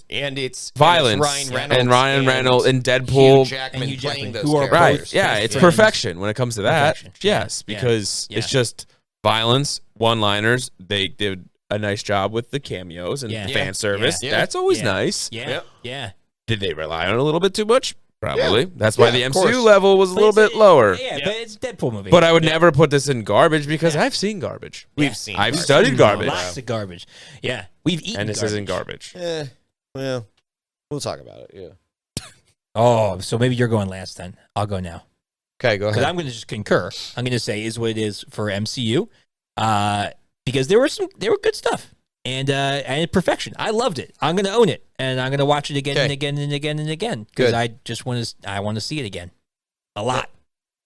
and it's violence and Ryan Reynolds and Deadpool, Hugh Jackman playing those who are characters. Yeah, it's perfection when it comes to that. Perfection. Yes, because it's just violence, one-liners. They did a nice job with the cameos and fan service. That's always nice. Yeah. Did they rely on it a little bit too much? Probably. Yeah. That's why the MCU course. level was a little bit lower. Yeah, but it's a Deadpool movie. But I would never put this in garbage because I've seen garbage. I've studied garbage. Lots of garbage. Yeah. We've eaten and this garbage. isn't garbage. Well, we'll talk about it. Yeah. Oh, so maybe you're going last then. I'll go now. Okay, go ahead. Because I'm going to just concur. I'm going to say is what it is for MCU. Because there were good stuff. And perfection. I loved it. I'm going to own it, and I'm going to watch it again and again and again and again because I just want to see it again, a lot.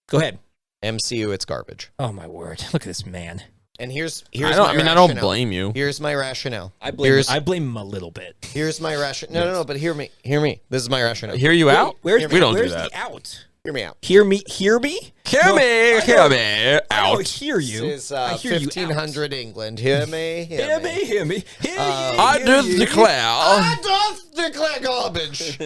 Go ahead. MCU, it's garbage. Oh my word! Look at this man. And here's I don't blame you. Here's my rationale. I blame him a little bit. Here's my rationale. No. But hear me. This is my rationale. Hear you out? We don't do that. The out? Hear me out. Hear me. Hear me. Out. I don't hear you. This is 1500 England. Hear me. Hear me. I doth declare garbage.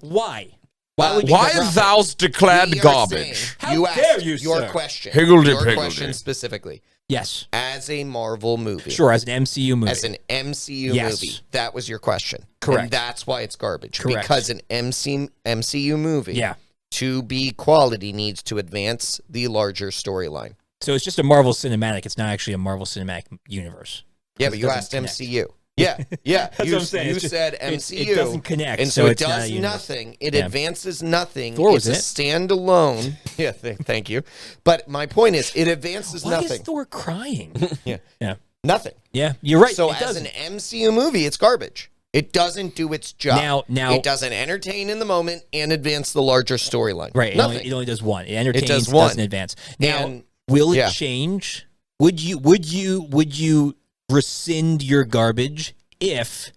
Why? Why thou declared garbage? How dare you, your sir? question. Higgledy-piggledy. Question specifically. Yes. As a Marvel movie. Sure, as an MCU movie. As an MCU movie. That was your question. Correct. And that's why it's garbage. Correct. Because an MCU movie, to be quality, needs to advance the larger storyline. So it's just a Marvel Cinematic. It's not actually a Marvel Cinematic Universe. Yeah, but you asked MCU. Yeah. That's what I'm saying. You said MCU. It doesn't connect. And so it does nothing. It advances nothing. Thor was it's a standalone. Yeah, thank you. But my point is, it advances nothing. Why is Thor crying? Yeah. Nothing. Yeah, you're right. So as an MCU movie, it's garbage. It doesn't do its job. Now it doesn't entertain in the moment and advance the larger storyline. Right. Nothing. It only does one. It entertains. It does one. Doesn't advance. Now, And, will it change? Would you rescind your garbage if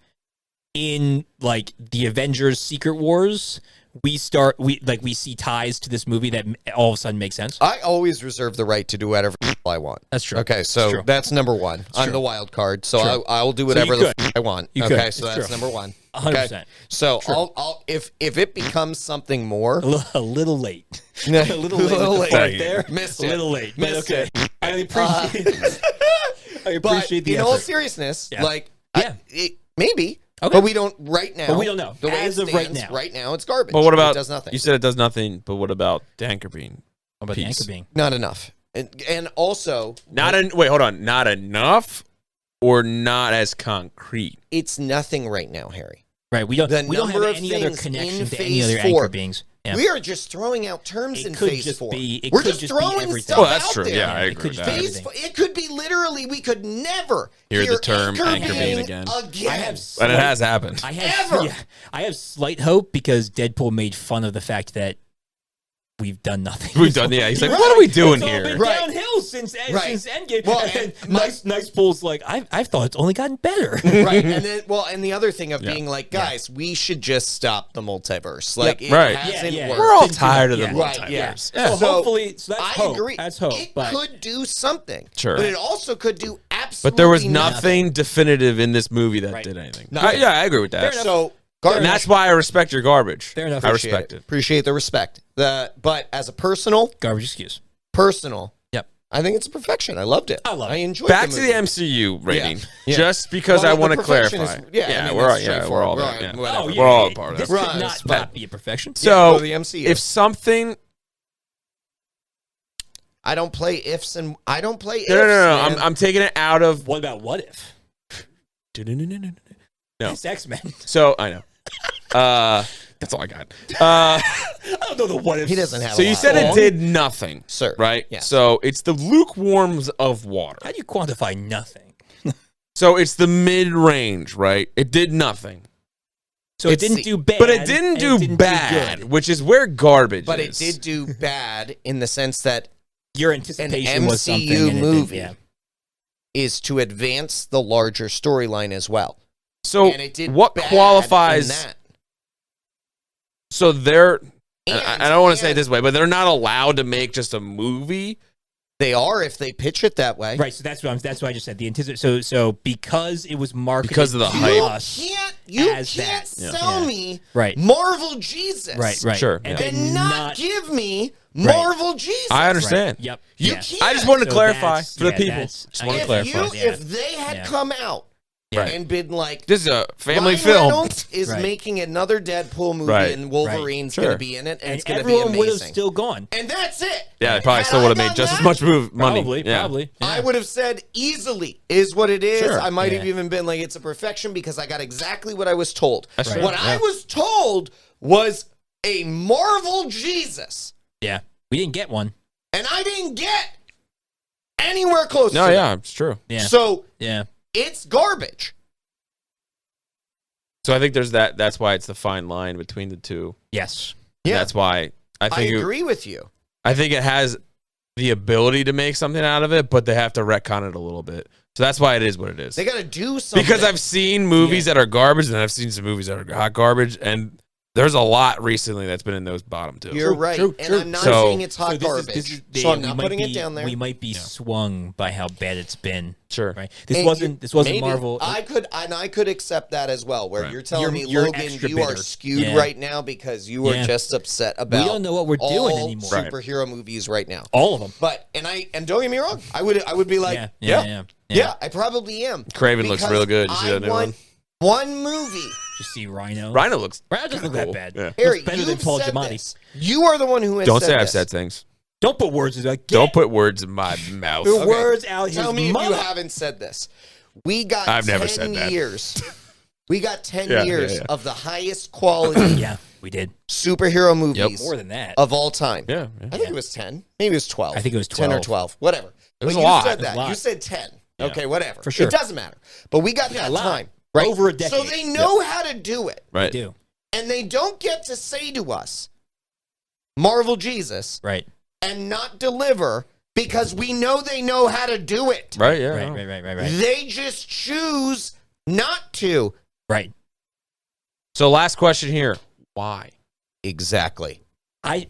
in like the Avengers Secret Wars we see ties to this movie that all of a sudden makes sense? I always reserve the right to do whatever I want. That's true. Okay, so that's number one. I'm the wild card, so I'll do whatever I want. Okay, so that's number one. 100%. So I'll if it becomes something more, a little late. a little late there. Missed it. A little late. Missed it. I appreciate. I appreciate the in effort. all seriousness, maybe. Okay. But we don't right now. But we don't know. The way As it of stands, right now, it's garbage. But what about? It does nothing. You said it does nothing. But what about the anchor being? What about the anchor being? Not enough. And also wait, hold on. Not enough, or not as concrete. It's nothing right now, Harry. Right. We don't have any other connection to any other anchor beings. Yeah. We are just throwing out terms in Phase 4. We're just throwing stuff out that's out true. there. Yeah, I agree with that. It could be literally, we could never hear the term anchor being again. And it has happened. I have slight hope because Deadpool made fun of the fact that we've done nothing. He's like, what are we doing here? It's all been downhill since Endgame. Well, and nice Bull's like, I've thought it's only gotten better. Right. And then, and the other thing of being like, guys, we should just stop the multiverse. Like, it hasn't worked. We're all tired of the multiverse. Right, yeah. So hopefully, that's hope. I agree. That's hope. It could do something. Sure. But it also could do absolutely But there was nothing definitive in this movie that did anything. I agree with that. So, and that's why I respect your garbage. Fair enough. I respect it. Appreciate the respect. But as a personal garbage excuse, yep, I think it's a perfection. I loved it. I enjoyed it. Back to the MCU rating, just because I want to clarify. We're all there. We're all a part of this. This could not be a perfection. So the MCU. If something, I don't play ifs and I don't play ifs. No. I'm taking it out of. What about what if? No, it's X-Men. So I know. That's all I got. I don't know the what if. He doesn't have. So you said it did nothing, sir, right? Yeah. So it's the lukewarms of water. How do you quantify nothing? So it's the mid-range, right? It did nothing. So it didn't do bad, but it didn't do bad, which is where garbage. But is. it did do bad in the sense that your anticipation was something. An MCU movie is to advance the larger storyline as well. So what qualifies that? So they're, I don't want to say it this way, but they're not allowed to make just a movie. They are if they pitch it that way. Right, so that's what I just said. The anticipation. So because it was marketed because of the hype. You can't sell me Marvel Jesus. Right. Sure. And then not give me Marvel Jesus. I understand. Right. Yep. You can't. I just wanted to clarify for the people. Just want to clarify. If they had come out and been like, this is a family Ryan film. Reynolds is making another Deadpool movie, and Wolverine's going to be in it, and it's going to be amazing. Everyone would have still gone. And that's it. Yeah, they probably still would have made just as much money. Probably. Yeah. I would have said easily is what it is. I might have even been like, it's a perfection because I got exactly what I was told. What I was told was a Marvel Jesus. Yeah, we didn't get one. And I didn't get anywhere close to it. Yeah, it's true. Yeah. So, it's garbage. So I think there's that. That's why it's the fine line between the two. Yes. Yeah. That's why I agree with you. I think it has the ability to make something out of it, but they have to retcon it a little bit. So that's why it is what it is. They got to do something. Because I've seen movies that are garbage, and I've seen some movies that are hot garbage, and there's a lot recently that's been in those bottom two. You're right. And I'm not saying it's hot garbage. So I'm not putting it down there. We might be swung by how bad it's been. Sure. Right. This wasn't Marvel. I could accept that as well. Where you're telling me, Logan, you are skewed right now because you are just upset about. We don't know what we're doing anymore. Superhero movies right now. All of them. But and don't get me wrong, I would be like, yeah, I probably am. Craven looks real good. You see that new one? One movie. You see Rhino. Rhino doesn't look that bad. Yeah. Harry, better than Paul Giamatti. You are the one who has Don't said say I've this. said things. Don't put words in like. Don't put words in my mouth. The words out his Tell me mouth. if you haven't said this. We got I've 10 never said that. years. We got 10 years of the highest quality Yeah, we did. superhero movies More than that. of all time. Yeah. I think it was 10. Maybe it was 12. I think it was 12. 10 or 12. Whatever. It was But a lot. You said It was that. a lot. You said 10. Yeah. Okay, whatever. For sure. It doesn't matter. But we got that a lot. time. Right? Over a decade. So they know how to do it. Right. They do. And they don't get to say to us, Marvel Jesus, Right. and not deliver because we know they know how to do it. Right. Yeah. Right. They just choose not to. Right. So last question here. Why? Exactly. I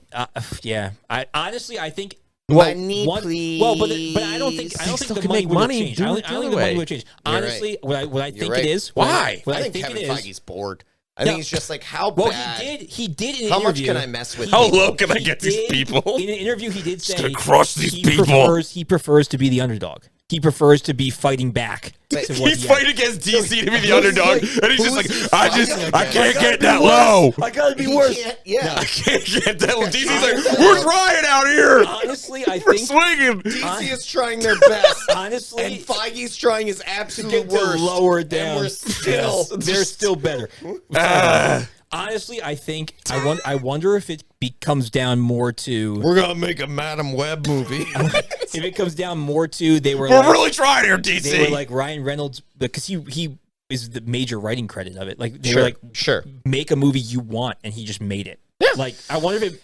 honestly I think. Money, please. Well, but I don't think the money would change. I don't think the money would change. Honestly, what I think it is. Why? I think Kevin Feige's bored. I think he's just like, how bad? Well, he did in an how interview. much can I mess with? How low can I get these people? In an interview, he did say to crush these people. He prefers to be the underdog. He prefers to be fighting back. He's fighting against DC to be the underdog, and he's just like, I can't get that low. I gotta be worse. I can't get that low. DC's like, we're trying out here. Honestly, I We're think swinging. DC is trying their best. Honestly, and Feige's trying his absolute to worst. lower it down. And we're still, they're still better. Honestly, I think I wonder if it comes down more to we're gonna make a Madam Web movie. if it comes down more to we're really trying here, DC. They were like Ryan Reynolds because he is the major writing credit of it. Like they were like, make a movie you want, and he just made it. Yeah. Like I wonder if it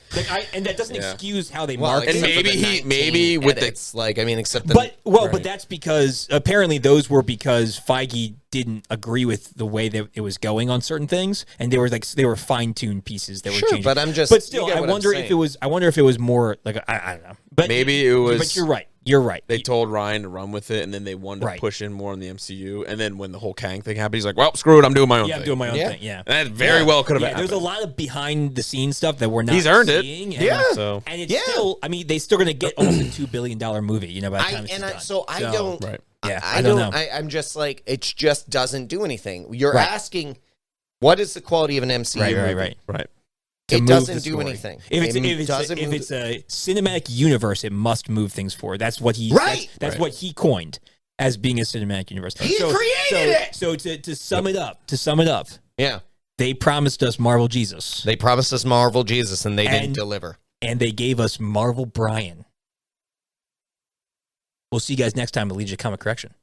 and that doesn't excuse how they market. And maybe with edits, except but that's because apparently those were because Feige didn't agree with the way that it was going on certain things, and they were fine-tuned pieces that were changing. But still, I wonder if it was more like I don't know. But maybe it was. But you're right. You're right. They told Ryan to run with it, and then they wanted to push in more on the MCU. And then when the whole Kang thing happened, he's like, "Well, screw it, I'm doing my own thing." I'm doing my own thing. Yeah, and that very well could have happened. There's a lot of behind-the-scenes stuff that we're not. He's earned seeing, it. And, and it's still. I mean, they're still going to get almost a $2 billion movie. You know, by the time it's done. So I don't. Right. Yeah, I don't know. I'm just like, it just doesn't do anything. You're asking, what is the quality of an MCU movie? Right. It doesn't do anything. If it's a cinematic universe, it must move things forward. That's what he That's what he coined as being a cinematic universe. He created it. So to sum it up, yeah, they promised us Marvel Jesus. They promised us Marvel Jesus, and they didn't deliver. And they gave us Marvel Brian. We'll see you guys next time at Legion Comic Correction.